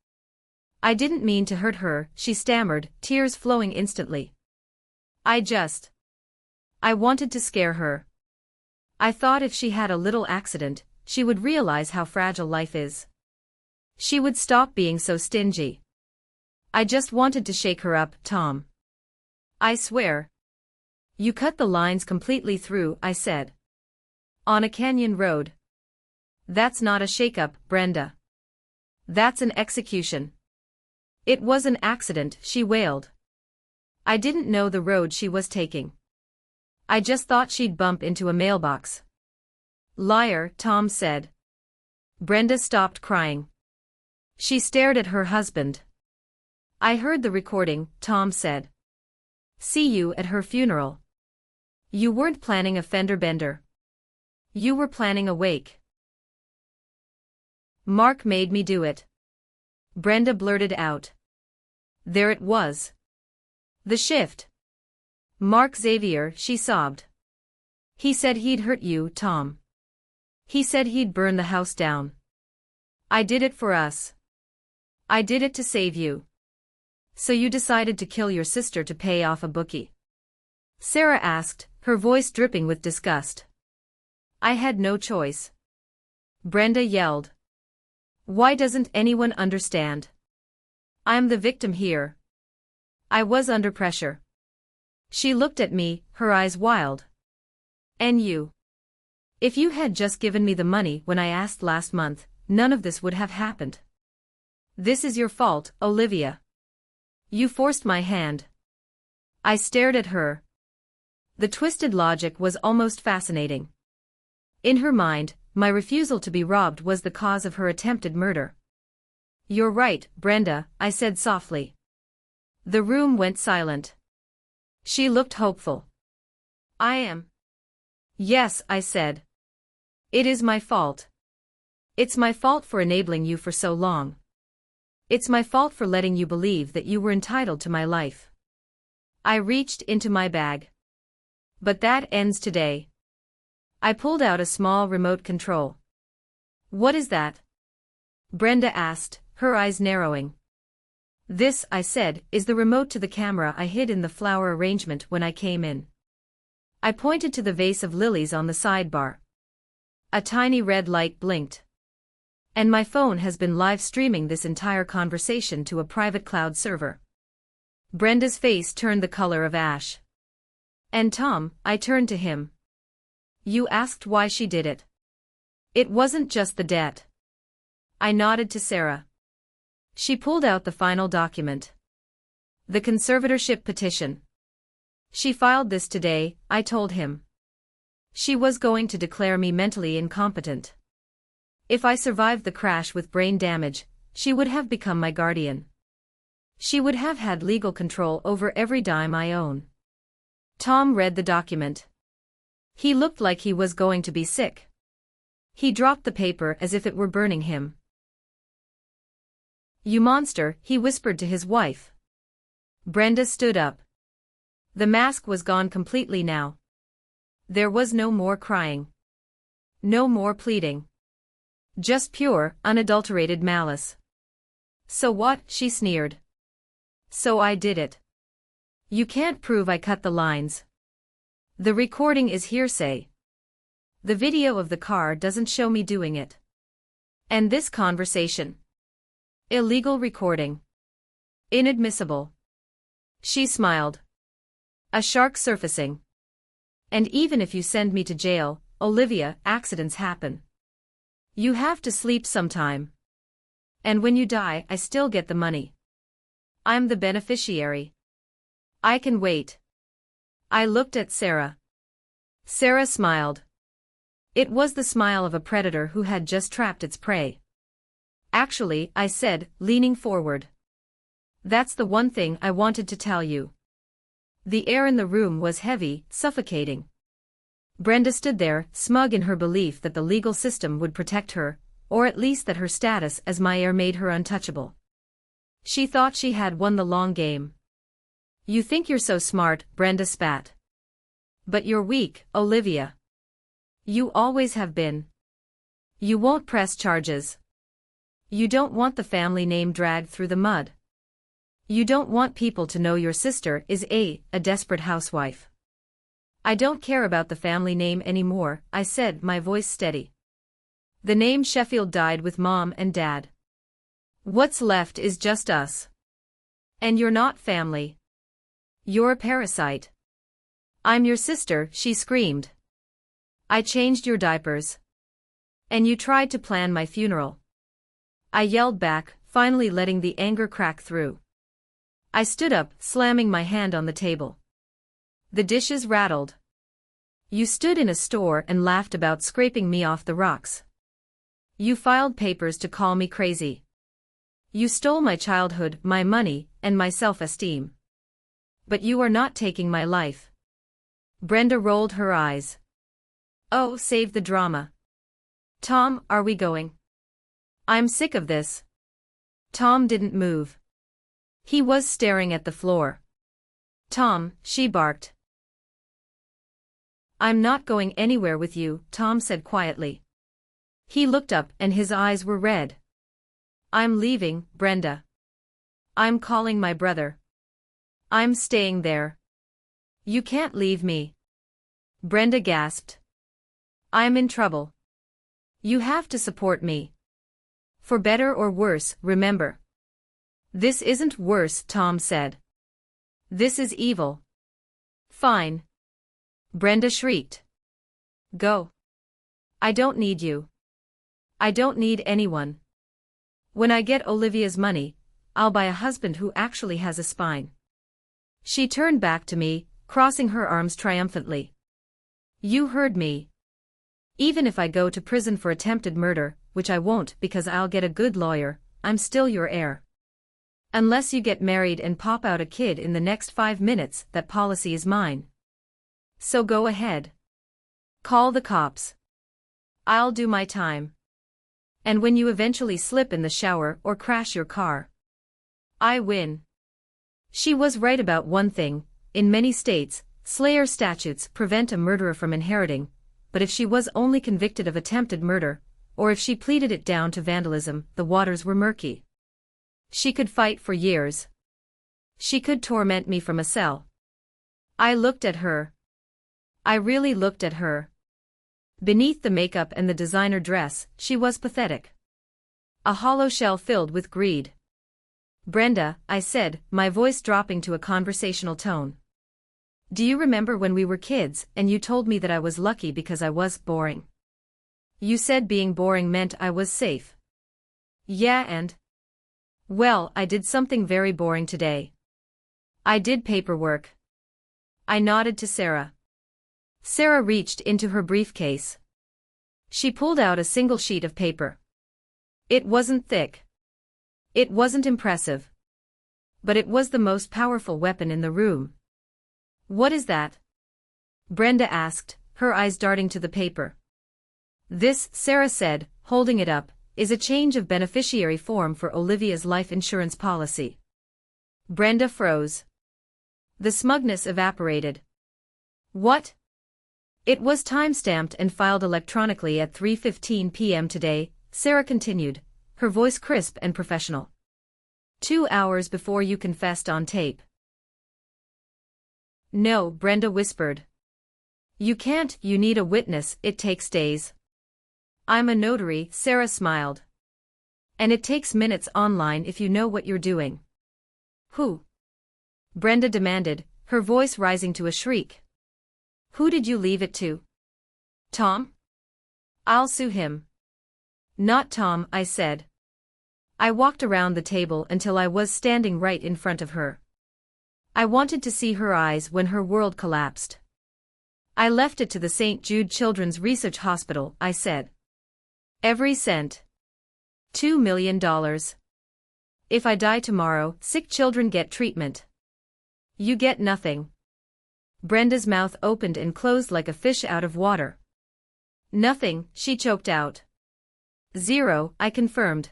didn't mean to hurt her," she stammered, tears flowing instantly. I wanted to scare her. I thought if she had a little accident, she would realize how fragile life is. She would stop being so stingy. I just wanted to shake her up, Tom. I swear. You cut the lines completely through, I said. On a canyon road. That's not a shake-up, Brenda. That's an execution. It was an accident, she wailed. I didn't know the road she was taking. I just thought she'd bump into a mailbox. Liar, Tom said. Brenda stopped crying. She stared at her husband. I heard the recording, Tom said. See you at her funeral. You weren't planning a fender bender. You were planning a wake. Mark made me do it. Brenda blurted out. There it was. The shift. Mark Xavier, she sobbed. He said he'd hurt you, Tom. He said he'd burn the house down. I did it for us. I did it to save you. So you decided to kill your sister to pay off a bookie? Sarah asked, her voice dripping with disgust. I had no choice. Brenda yelled. Why doesn't anyone understand? I'm the victim here. I was under pressure. She looked at me, her eyes wild. And you? If you had just given me the money when I asked last month, none of this would have happened. This is your fault, Olivia. You forced my hand. I stared at her. The twisted logic was almost fascinating. In her mind, my refusal to be robbed was the cause of her attempted murder. You're right, Brenda, I said softly. The room went silent. She looked hopeful. I am. Yes, I said. It is my fault. It's my fault for enabling you for so long. It's my fault for letting you believe that you were entitled to my life. I reached into my bag. But that ends today. I pulled out a small remote control. What is that? Brenda asked, her eyes narrowing. This, I said, is the remote to the camera I hid in the flower arrangement when I came in. I pointed to the vase of lilies on the sidebar. A tiny red light blinked. And my phone has been live streaming this entire conversation to a private cloud server. Brenda's face turned the color of ash. And Tom, I turned to him. You asked why she did it. It wasn't just the debt. I nodded to Sarah. She pulled out the final document. The conservatorship petition. She filed this today, I told him. She was going to declare me mentally incompetent. If I survived the crash with brain damage, she would have become my guardian. She would have had legal control over every dime I own. Tom read the document. He looked like he was going to be sick. He dropped the paper as if it were burning him. You monster, he whispered to his wife. Brenda stood up. The mask was gone completely now. There was no more crying. No more pleading. Just pure, unadulterated malice. So what? She sneered. So I did it. You can't prove I cut the lines. The recording is hearsay. The video of the car doesn't show me doing it. And this conversation. Illegal recording. Inadmissible. She smiled. A shark surfacing. And even if you send me to jail, Olivia, accidents happen. You have to sleep sometime. And when you die, I still get the money. I'm the beneficiary. I can wait. I looked at Sarah. Sarah smiled. It was the smile of a predator who had just trapped its prey. Actually, I said, leaning forward. That's the one thing I wanted to tell you. The air in the room was heavy, suffocating. Brenda stood there, smug in her belief that the legal system would protect her, or at least that her status as my heir made her untouchable. She thought she had won the long game. You think you're so smart, Brenda spat. But you're weak, Olivia. You always have been. You won't press charges. You don't want the family name dragged through the mud. You don't want people to know your sister is a desperate housewife. I don't care about the family name anymore, I said, my voice steady. The name Sheffield died with Mom and Dad. What's left is just us. And you're not family. You're a parasite. I'm your sister, she screamed. I changed your diapers. And you tried to plan my funeral. I yelled back, finally letting the anger crack through. I stood up, slamming my hand on the table. The dishes rattled. You stood in a store and laughed about scraping me off the rocks. You filed papers to call me crazy. You stole my childhood, my money, and my self-esteem. But you are not taking my life. Brenda rolled her eyes. Oh, save the drama. Tom, are we going? I'm sick of this. Tom didn't move. He was staring at the floor. Tom, she barked. I'm not going anywhere with you, Tom said quietly. He looked up and his eyes were red. I'm leaving, Brenda. I'm calling my brother. I'm staying there. You can't leave me. Brenda gasped. I'm in trouble. You have to support me. For better or worse, remember. This isn't worse, Tom said. This is evil. Fine. Brenda shrieked. Go. I don't need you. I don't need anyone. When I get Olivia's money, I'll buy a husband who actually has a spine. She turned back to me, crossing her arms triumphantly. You heard me. Even if I go to prison for attempted murder, which I won't because I'll get a good lawyer, I'm still your heir. Unless you get married and pop out a kid in the next 5 minutes, that policy is mine. So go ahead. Call the cops. I'll do my time. And when you eventually slip in the shower or crash your car, I win. She was right about one thing: in many states, slayer statutes prevent a murderer from inheriting, but if she was only convicted of attempted murder, or if she pleaded it down to vandalism, the waters were murky. She could fight for years. She could torment me from a cell. I looked at her. I really looked at her. Beneath the makeup and the designer dress, she was pathetic. A hollow shell filled with greed. Brenda, I said, my voice dropping to a conversational tone. Do you remember when we were kids and you told me that I was lucky because I was boring? You said being boring meant I was safe. Yeah, and? Well, I did something very boring today. I did paperwork. I nodded to Sarah. Sarah reached into her briefcase. She pulled out a single sheet of paper. It wasn't thick. It wasn't impressive. But it was the most powerful weapon in the room. What is that? Brenda asked, her eyes darting to the paper. This, Sarah said, holding it up, is a change of beneficiary form for Olivia's life insurance policy. Brenda froze. The smugness evaporated. What? It was time-stamped and filed electronically at 3:15 p.m. today, Sarah continued, her voice crisp and professional. 2 hours before you confessed on tape. No, Brenda whispered. You can't, you need a witness, it takes days. I'm a notary, Sarah smiled. And it takes minutes online if you know what you're doing. Who? Brenda demanded, her voice rising to a shriek. Who did you leave it to? Tom? I'll sue him. Not Tom, I said. I walked around the table until I was standing right in front of her. I wanted to see her eyes when her world collapsed. I left it to the St. Jude Children's Research Hospital, I said. Every cent. $2 million. If I die tomorrow, sick children get treatment. You get nothing. Brenda's mouth opened and closed like a fish out of water. Nothing, she choked out. Zero, I confirmed.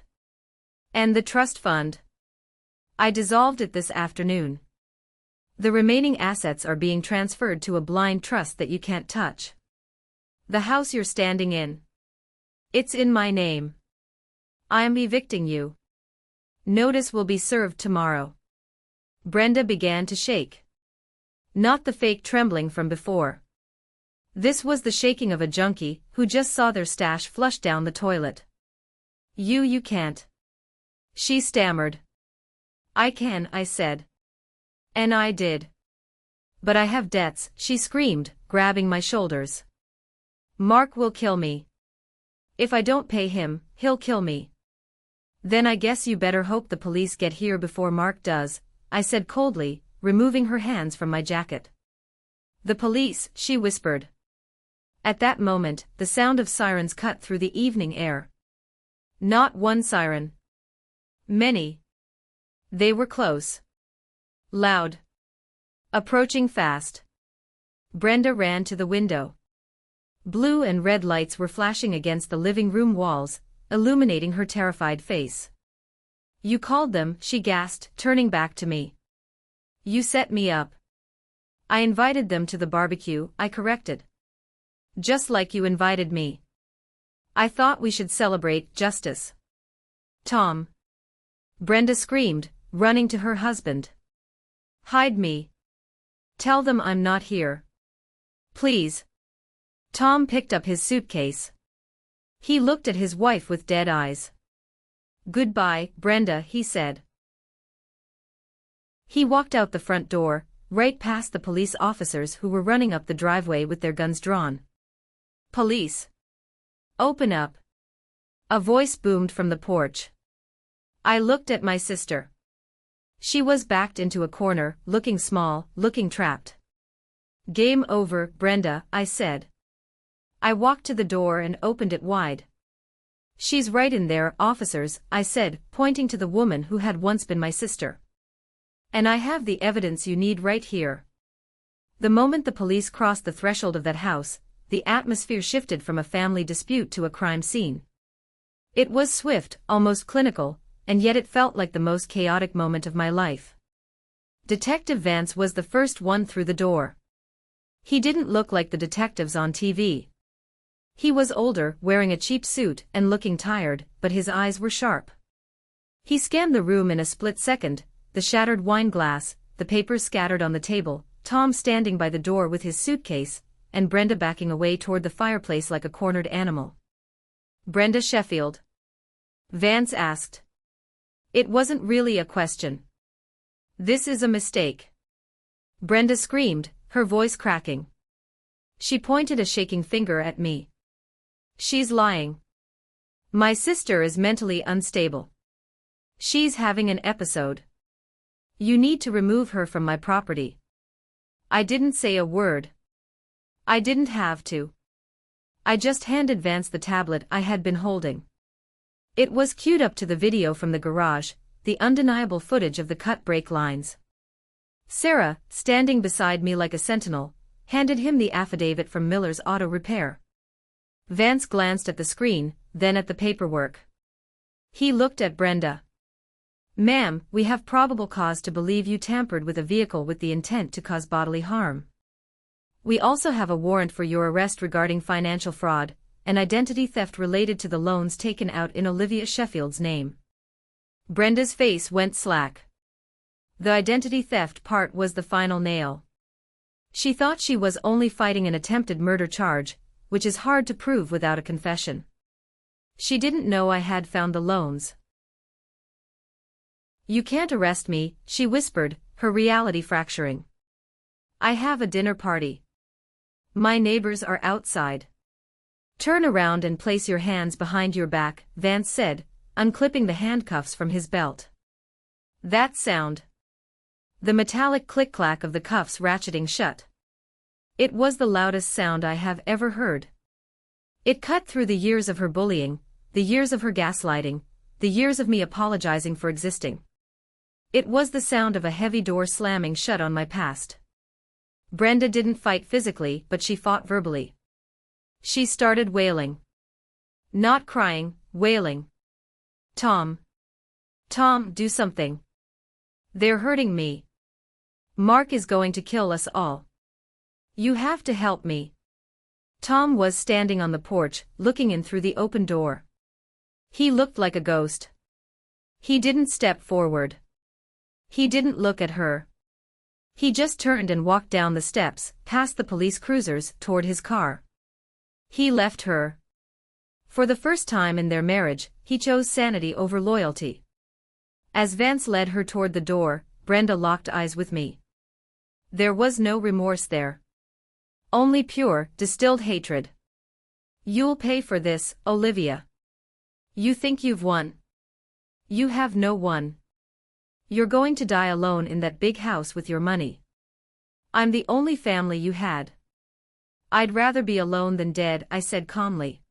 And the trust fund? I dissolved it this afternoon. The remaining assets are being transferred to a blind trust that you can't touch. The house you're standing in. It's in my name. I'm evicting you. Notice will be served tomorrow. Brenda began to shake. Not the fake trembling from before. This was the shaking of a junkie who just saw their stash flushed down the toilet. You can't. She stammered. I can, I said. And I did. But I have debts, she screamed, grabbing my shoulders. Mark will kill me. If I don't pay him, he'll kill me. Then I guess you better hope the police get here before Mark does, I said coldly, removing her hands from my jacket. The police, she whispered. At that moment, the sound of sirens cut through the evening air. Not one siren. Many. They were close. Loud. Approaching fast. Brenda ran to the window. Blue and red lights were flashing against the living room walls, illuminating her terrified face. You called them, she gasped, turning back to me. You set me up. I invited them to the barbecue, I corrected. Just like you invited me. I thought we should celebrate justice. Tom. Brenda screamed, running to her husband. Hide me. Tell them I'm not here. Please. Tom picked up his suitcase. He looked at his wife with dead eyes. Goodbye, Brenda, he said. He walked out the front door, right past the police officers who were running up the driveway with their guns drawn. Police. Open up. A voice boomed from the porch. I looked at my sister. She was backed into a corner, looking small, looking trapped. "Game over, Brenda," I said. I walked to the door and opened it wide. "She's right in there, officers," I said, pointing to the woman who had once been my sister. "And I have the evidence you need right here." The moment the police crossed the threshold of that house, the atmosphere shifted from a family dispute to a crime scene. It was swift, almost clinical, and yet it felt like the most chaotic moment of my life. Detective Vance was the first one through the door. He didn't look like the detectives on TV. He was older, wearing a cheap suit and looking tired, but his eyes were sharp. He scanned the room in a split second, the shattered wine glass, the papers scattered on the table, Tom standing by the door with his suitcase, and Brenda backing away toward the fireplace like a cornered animal. "Brenda Sheffield?" Vance asked. It wasn't really a question. "This is a mistake." Brenda screamed, her voice cracking. She pointed a shaking finger at me. "She's lying. My sister is mentally unstable. She's having an episode. You need to remove her from my property." I didn't say a word. I didn't have to. I just handed Vance the tablet I had been holding. It was queued up to the video from the garage, the undeniable footage of the cut brake lines. Sarah, standing beside me like a sentinel, handed him the affidavit from Miller's Auto Repair. Vance glanced at the screen, then at the paperwork. He looked at Brenda. "Ma'am, we have probable cause to believe you tampered with a vehicle with the intent to cause bodily harm. We also have a warrant for your arrest regarding financial fraud and identity theft related to the loans taken out in Olivia Sheffield's name." Brenda's face went slack. The identity theft part was the final nail. She thought she was only fighting an attempted murder charge, which is hard to prove without a confession. She didn't know I had found the loans. "You can't arrest me," she whispered, her reality fracturing. "I have a dinner party. My neighbors are outside." "Turn around and place your hands behind your back," Vance said, unclipping the handcuffs from his belt. That sound. The metallic click-clack of the cuffs ratcheting shut. It was the loudest sound I have ever heard. It cut through the years of her bullying, the years of her gaslighting, the years of me apologizing for existing. It was the sound of a heavy door slamming shut on my past. Brenda didn't fight physically, but she fought verbally. She started wailing. Not crying, wailing. "Tom. Tom, do something. They're hurting me. Mark is going to kill us all. You have to help me." Tom was standing on the porch, looking in through the open door. He looked like a ghost. He didn't step forward. He didn't look at her. He just turned and walked down the steps, past the police cruisers, toward his car. He left her. For the first time in their marriage, he chose sanity over loyalty. As Vance led her toward the door, Brenda locked eyes with me. There was no remorse there. Only pure, distilled hatred. "You'll pay for this, Olivia. You think you've won? You have no one. You're going to die alone in that big house with your money. I'm the only family you had." "I'd rather be alone than dead," I said calmly.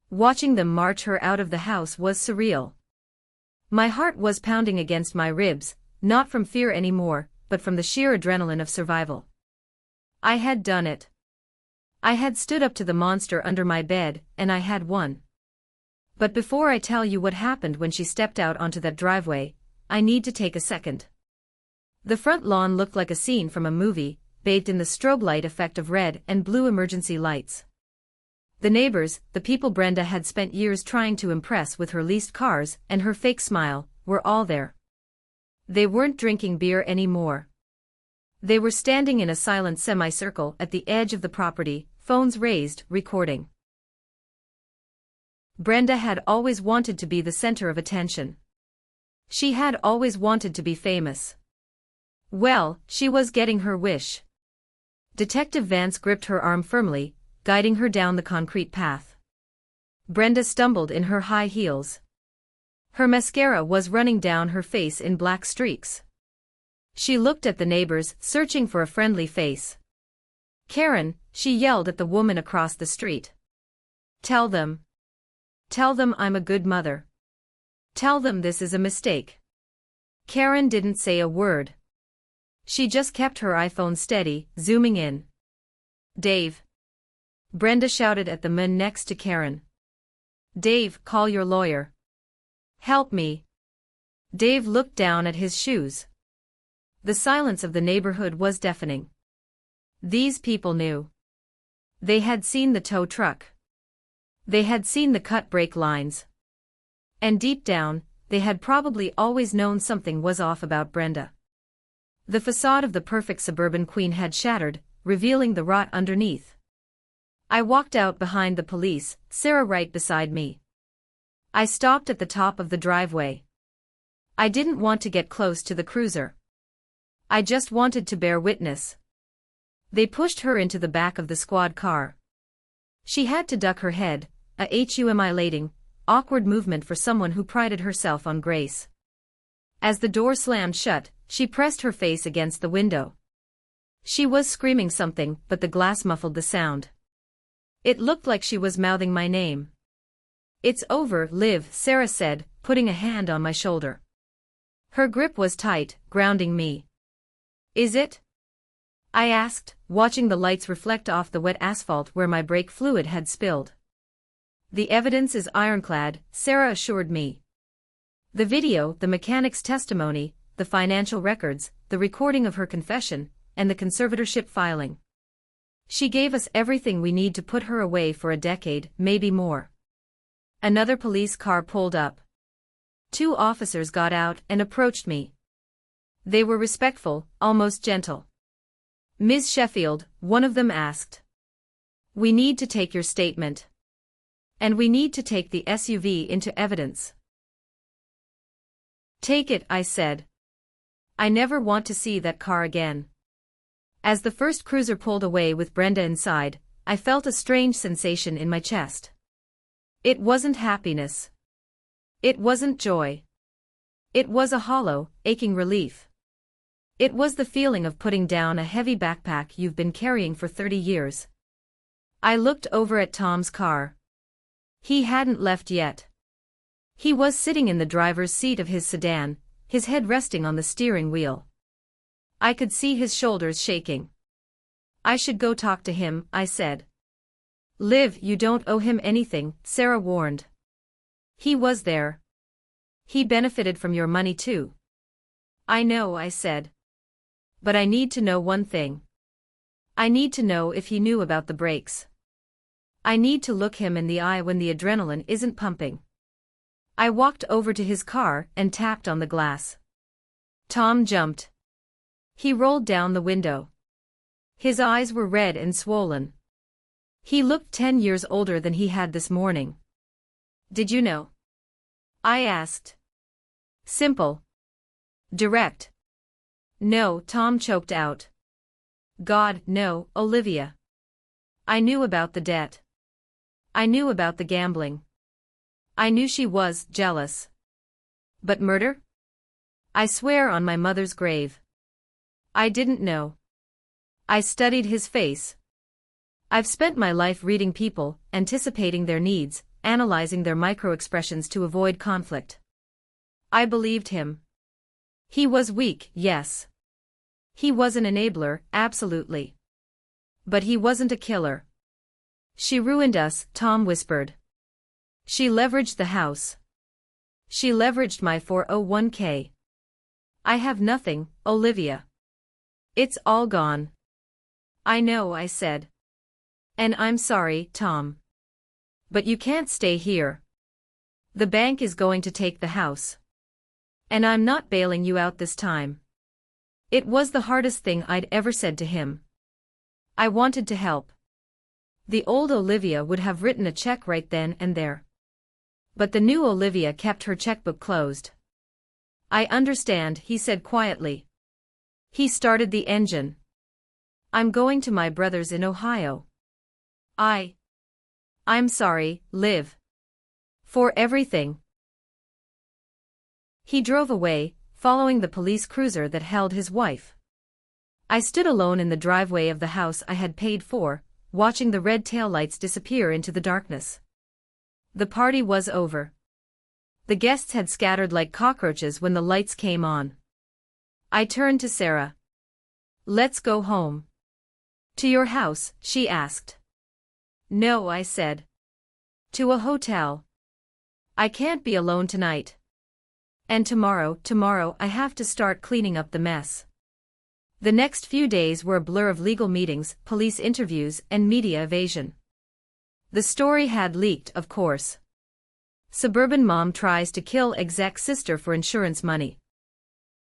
Watching them march her out of the house was surreal. My heart was pounding against my ribs, not from fear anymore, but from the sheer adrenaline of survival. I had done it. I had stood up to the monster under my bed, and I had won. But before I tell you what happened when she stepped out onto that driveway, I need to take a second. The front lawn looked like a scene from a movie, bathed in the strobe light effect of red and blue emergency lights. The neighbors, the people Brenda had spent years trying to impress with her leased cars and her fake smile, were all there. They weren't drinking beer anymore. They were standing in a silent semicircle at the edge of the property, phones raised, recording. Brenda had always wanted to be the center of attention. She had always wanted to be famous. Well, she was getting her wish. Detective Vance gripped her arm firmly, guiding her down the concrete path. Brenda stumbled in her high heels. Her mascara was running down her face in black streaks. She looked at the neighbors, searching for a friendly face. "Karen," she yelled at the woman across the street. Tell them I'm a good mother. Tell them this is a mistake." Karen didn't say a word. She just kept her iPhone steady, zooming in. "Dave!" Brenda shouted at the man next to Karen. "Dave, call your lawyer. Help me." Dave looked down at his shoes. The silence of the neighborhood was deafening. These people knew. They had seen the tow truck. They had seen the cut brake lines. And deep down, they had probably always known something was off about Brenda. The facade of the perfect suburban queen had shattered, revealing the rot underneath. I walked out behind the police, Sarah right beside me. I stopped at the top of the driveway. I didn't want to get close to the cruiser. I just wanted to bear witness. They pushed her into the back of the squad car. She had to duck her head, a humiliating, awkward movement for someone who prided herself on grace. As the door slammed shut, she pressed her face against the window. She was screaming something, but the glass muffled the sound. It looked like she was mouthing my name. "It's over, Liv," Sarah said, putting a hand on my shoulder. Her grip was tight, grounding me. "Is it?" I asked, watching the lights reflect off the wet asphalt where my brake fluid had spilled. "The evidence is ironclad," Sarah assured me. "The video, the mechanic's testimony, the financial records, the recording of her confession, and the conservatorship filing. She gave us everything we need to put her away for a decade, maybe more." Another police car pulled up. 2 officers got out and approached me. They were respectful, almost gentle. "Ms. Sheffield," one of them asked. "We need to take your statement. And we need to take the SUV into evidence." "Take it," I said. "I never want to see that car again." As the first cruiser pulled away with Brenda inside, I felt a strange sensation in my chest. It wasn't happiness. It wasn't joy. It was a hollow, aching relief. It was the feeling of putting down a heavy backpack you've been carrying for 30 years. I looked over at Tom's car. He hadn't left yet. He was sitting in the driver's seat of his sedan, his head resting on the steering wheel. I could see his shoulders shaking. "I should go talk to him," I said. "Liv, you don't owe him anything," Sarah warned. "He was there. He benefited from your money too." "I know," I said. "But I need to know one thing. I need to know if he knew about the brakes. I need to look him in the eye when the adrenaline isn't pumping." I walked over to his car and tapped on the glass. Tom jumped. He rolled down the window. His eyes were red and swollen. He looked 10 years older than he had this morning. "Did you know?" I asked. Simple. Direct. "No," Tom choked out. "God, no, Olivia. I knew about the debt. I knew about the gambling. I knew she was jealous. But murder? I swear on my mother's grave. I didn't know." I studied his face. I've spent my life reading people, anticipating their needs, analyzing their micro-expressions to avoid conflict. I believed him. He was weak, yes. He was an enabler, absolutely. But he wasn't a killer. "She ruined us," Tom whispered. "She leveraged the house. She leveraged my 401k. I have nothing, Olivia. It's all gone." "I know," I said. "And I'm sorry, Tom. But you can't stay here. The bank is going to take the house. And I'm not bailing you out this time." It was the hardest thing I'd ever said to him. I wanted to help. The old Olivia would have written a check right then and there. But the new Olivia kept her checkbook closed. "I understand," he said quietly. He started the engine. "I'm going to my brother's in Ohio. I'm sorry, Liv. For everything." He drove away, following the police cruiser that held his wife. I stood alone in the driveway of the house I had paid for, watching the red taillights disappear into the darkness. The party was over. The guests had scattered like cockroaches when the lights came on. I turned to Sarah. "Let's go home." "To your house?" she asked. "No," I said. "To a hotel. I can't be alone tonight. And tomorrow I have to start cleaning up the mess." The next few days were a blur of legal meetings, police interviews, and media evasion. The story had leaked, of course. Suburban mom tries to kill exec sister for insurance money.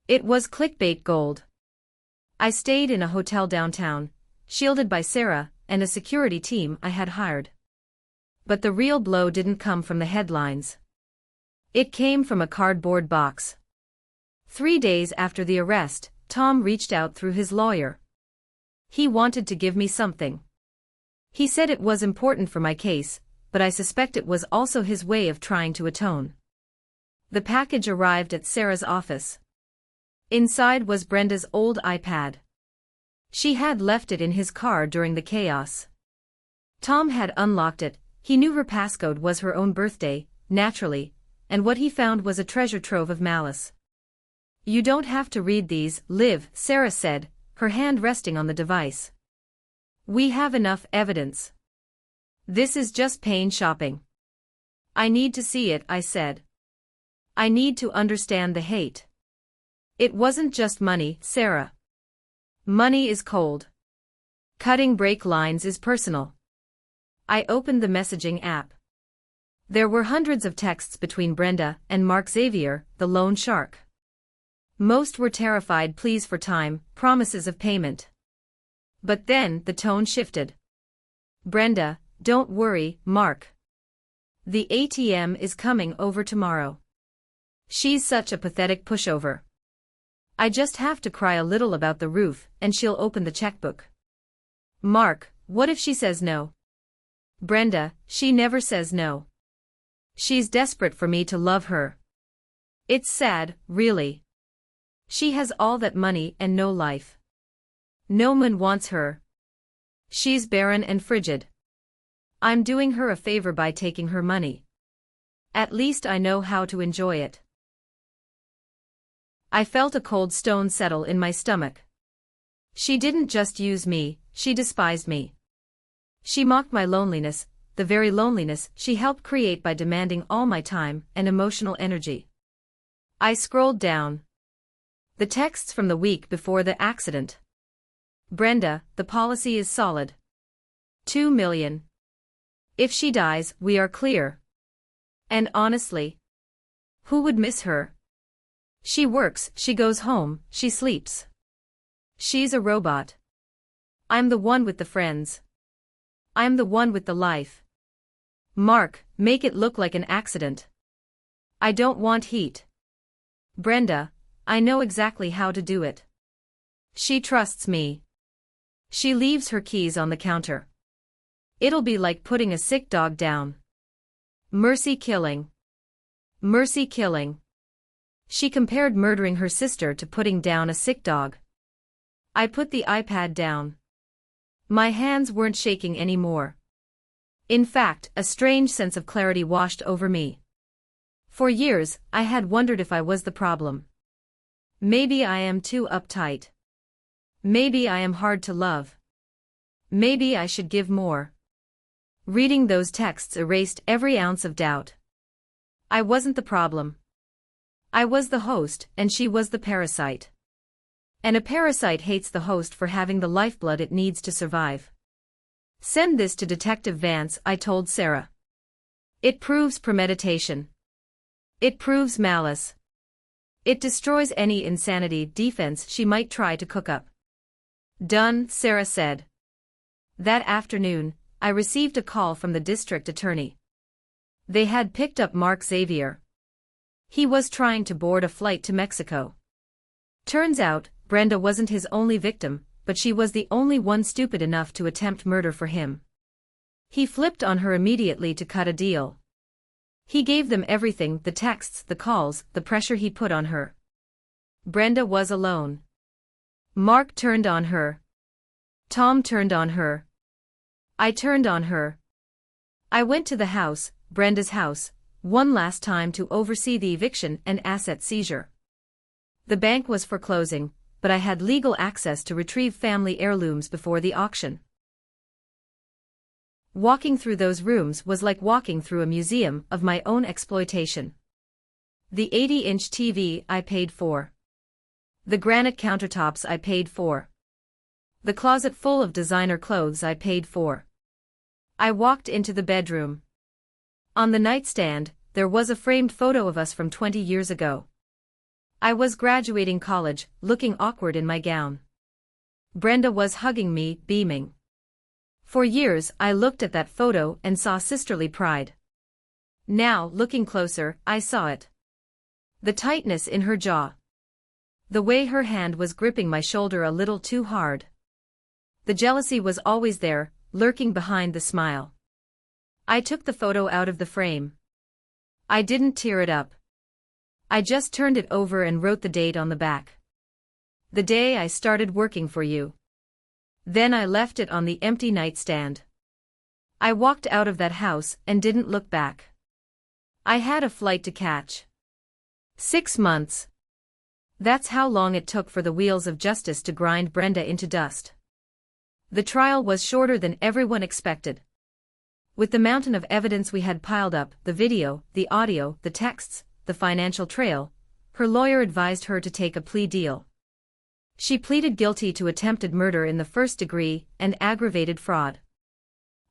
It was clickbait gold. I stayed in a hotel downtown, shielded by Sarah and a security team I had hired. But the real blow didn't come from the headlines. It came from a cardboard box. 3 days after the arrest, Tom reached out through his lawyer. He wanted to give me something. He said it was important for my case, but I suspect it was also his way of trying to atone. The package arrived at Sarah's office. Inside was Brenda's old iPad. She had left it in his car during the chaos. Tom had unlocked it. He knew her passcode was her own birthday, naturally, and what he found was a treasure trove of malice. "You don't have to read these, Liv," Sarah said, her hand resting on the device. "We have enough evidence. This is just pain shopping." "I need to see it," I said. "I need to understand the hate." "It wasn't just money, Sarah. Money is cold. Cutting brake lines is personal." I opened the messaging app. There were hundreds of texts between Brenda and Mark Xavier, the loan shark. Most were terrified pleas for time, promises of payment. But then the tone shifted. "Brenda, don't worry, Mark. The ATM is coming over tomorrow. She's such a pathetic pushover. I just have to cry a little about the roof and she'll open the checkbook." "Mark, what if she says no?" "Brenda, she never says no. She's desperate for me to love her. It's sad, really. She has all that money and no life. No one wants her. She's barren and frigid. I'm doing her a favor by taking her money. At least I know how to enjoy it." I felt a cold stone settle in my stomach. She didn't just use me, she despised me. She mocked my loneliness, the very loneliness she helped create by demanding all my time and emotional energy. I scrolled down. The texts from the week before the accident. "Brenda, the policy is solid. 2 million. If she dies, we are clear. And honestly, who would miss her? She works, she goes home, she sleeps. She's a robot. I'm the one with the friends. I'm the one with the life. Mark, make it look like an accident. I don't want heat. Brenda, I know exactly how to do it. She trusts me. She leaves her keys on the counter. It'll be like putting a sick dog down. Mercy killing. Mercy killing." She compared murdering her sister to putting down a sick dog. I put the iPad down. My hands weren't shaking anymore. In fact, a strange sense of clarity washed over me. For years, I had wondered if I was the problem. Maybe I am too uptight. Maybe I am hard to love. Maybe I should give more. Reading those texts erased every ounce of doubt. I wasn't the problem. I was the host, and she was the parasite. And a parasite hates the host for having the lifeblood it needs to survive. "Send this to Detective Vance," I told Sarah. "It proves premeditation. It proves malice. It destroys any insanity defense she might try to cook up." "Done," Sarah said. That afternoon, I received a call from the district attorney. They had picked up Mark Xavier. He was trying to board a flight to Mexico. Turns out, Brenda wasn't his only victim, but she was the only one stupid enough to attempt murder for him. He flipped on her immediately to cut a deal. He gave them everything, the texts, the calls, the pressure he put on her. Brenda was alone. Mark turned on her. Tom turned on her. I turned on her. I went to the house, Brenda's house, one last time to oversee the eviction and asset seizure. The bank was foreclosing, but I had legal access to retrieve family heirlooms before the auction. Walking through those rooms was like walking through a museum of my own exploitation. The 80-inch TV I paid for. The granite countertops I paid for. The closet full of designer clothes I paid for. I walked into the bedroom. On the nightstand, there was a framed photo of us from 20 years ago. I was graduating college, looking awkward in my gown. Brenda was hugging me, beaming. For years I looked at that photo and saw sisterly pride. Now, looking closer, I saw it. The tightness in her jaw. The way her hand was gripping my shoulder a little too hard. The jealousy was always there, lurking behind the smile. I took the photo out of the frame. I didn't tear it up. I just turned it over and wrote the date on the back. The day I started working for you. Then I left it on the empty nightstand. I walked out of that house and didn't look back. I had a flight to catch. 6 months. That's how long it took for the wheels of justice to grind Brenda into dust. The trial was shorter than everyone expected. With the mountain of evidence we had piled up, the video, the audio, the texts, the financial trail, her lawyer advised her to take a plea deal. She pleaded guilty to attempted murder in the first degree and aggravated fraud.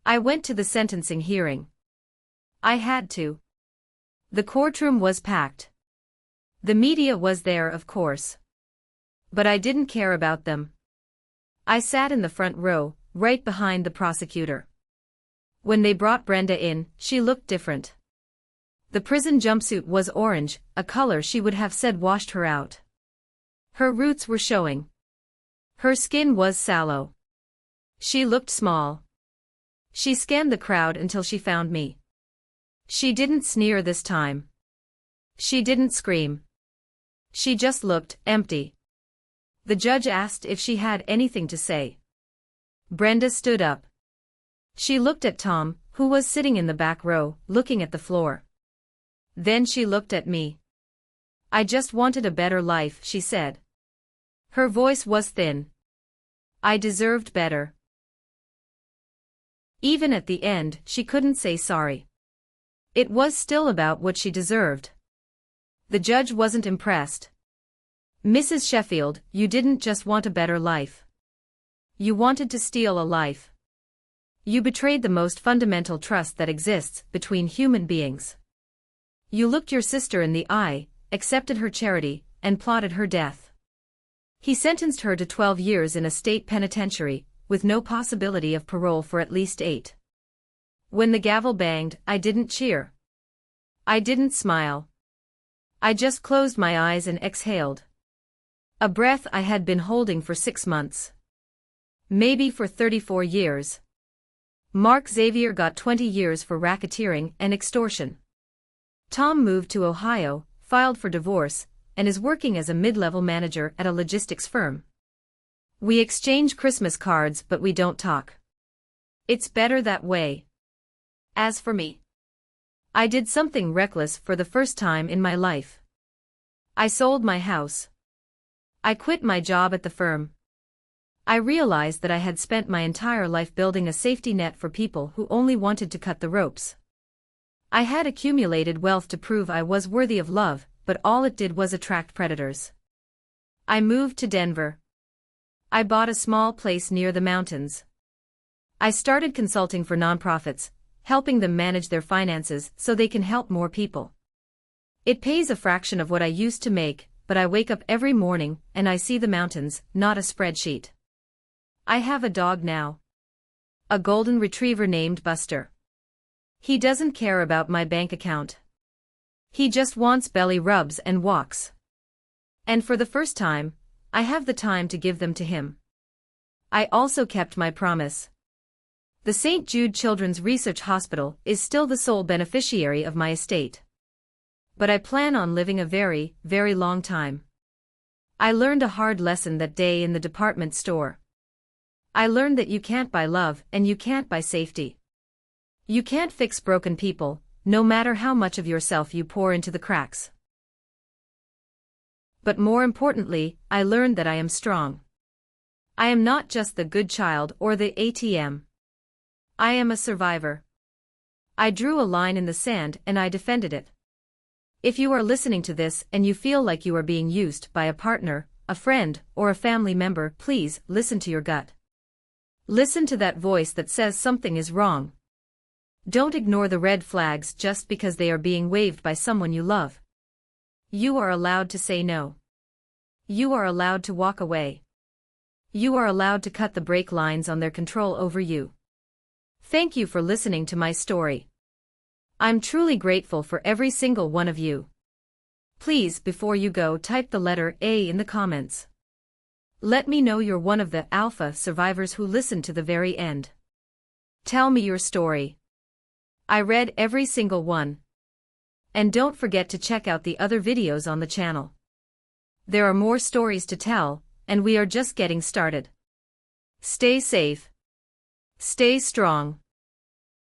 I went to the sentencing hearing. I had to. The courtroom was packed. The media was there, of course. But I didn't care about them. I sat in the front row, right behind the prosecutor. When they brought Brenda in, she looked different. The prison jumpsuit was orange, a color she would have said washed her out. Her roots were showing. Her skin was sallow. She looked small. She scanned the crowd until she found me. She didn't sneer this time. She didn't scream. She just looked empty. The judge asked if she had anything to say. Brenda stood up. She looked at Tom, who was sitting in the back row, looking at the floor. Then she looked at me. I just wanted a better life, she said. Her voice was thin. I deserved better. Even at the end, she couldn't say sorry. It was still about what she deserved. The judge wasn't impressed. Mrs. Sheffield, you didn't just want a better life. You wanted to steal a life. You betrayed the most fundamental trust that exists between human beings. You looked your sister in the eye, accepted her charity, and plotted her death. He sentenced her to 12 years in a state penitentiary, with no possibility of parole for at least 8. When the gavel banged, I didn't cheer. I didn't smile. I just closed my eyes and exhaled. A breath I had been holding for 6 months. Maybe for 34 years. Mark Xavier got 20 years for racketeering and extortion. Tom moved to Ohio, filed for divorce, and is working as a mid-level manager at a logistics firm. We exchange Christmas cards, but we don't talk. It's better that way. As for me, I did something reckless for the first time in my life. I sold my house. I quit my job at the firm. I realized that I had spent my entire life building a safety net for people who only wanted to cut the ropes. I had accumulated wealth to prove I was worthy of love, but all it did was attract predators. I moved to Denver. I bought a small place near the mountains. I started consulting for nonprofits, helping them manage their finances so they can help more people. It pays a fraction of what I used to make, but I wake up every morning and I see the mountains, not a spreadsheet. I have a dog now. A golden retriever named Buster. He doesn't care about my bank account. He just wants belly rubs and walks. And for the first time, I have the time to give them to him. I also kept my promise. The St. Jude Children's Research Hospital is still the sole beneficiary of my estate. But I plan on living a very, very long time. I learned a hard lesson that day in the department store. I learned that you can't buy love and you can't buy safety. You can't fix broken people, no matter how much of yourself you pour into the cracks. But more importantly, I learned that I am strong. I am not just the good child or the ATM. I am a survivor. I drew a line in the sand and I defended it. If you are listening to this and you feel like you are being used by a partner, a friend, or a family member, please listen to your gut. Listen to that voice that says something is wrong. Don't ignore the red flags just because they are being waved by someone you love. You are allowed to say no. You are allowed to walk away. You are allowed to cut the brake lines on their control over you. Thank you for listening to my story. I'm truly grateful for every single one of you. Please, before you go, type the letter A in the comments. Let me know you're one of the alpha survivors who listened to the very end. Tell me your story. I read every single one. And don't forget to check out the other videos on the channel. There are more stories to tell, and we are just getting started. Stay safe. Stay strong.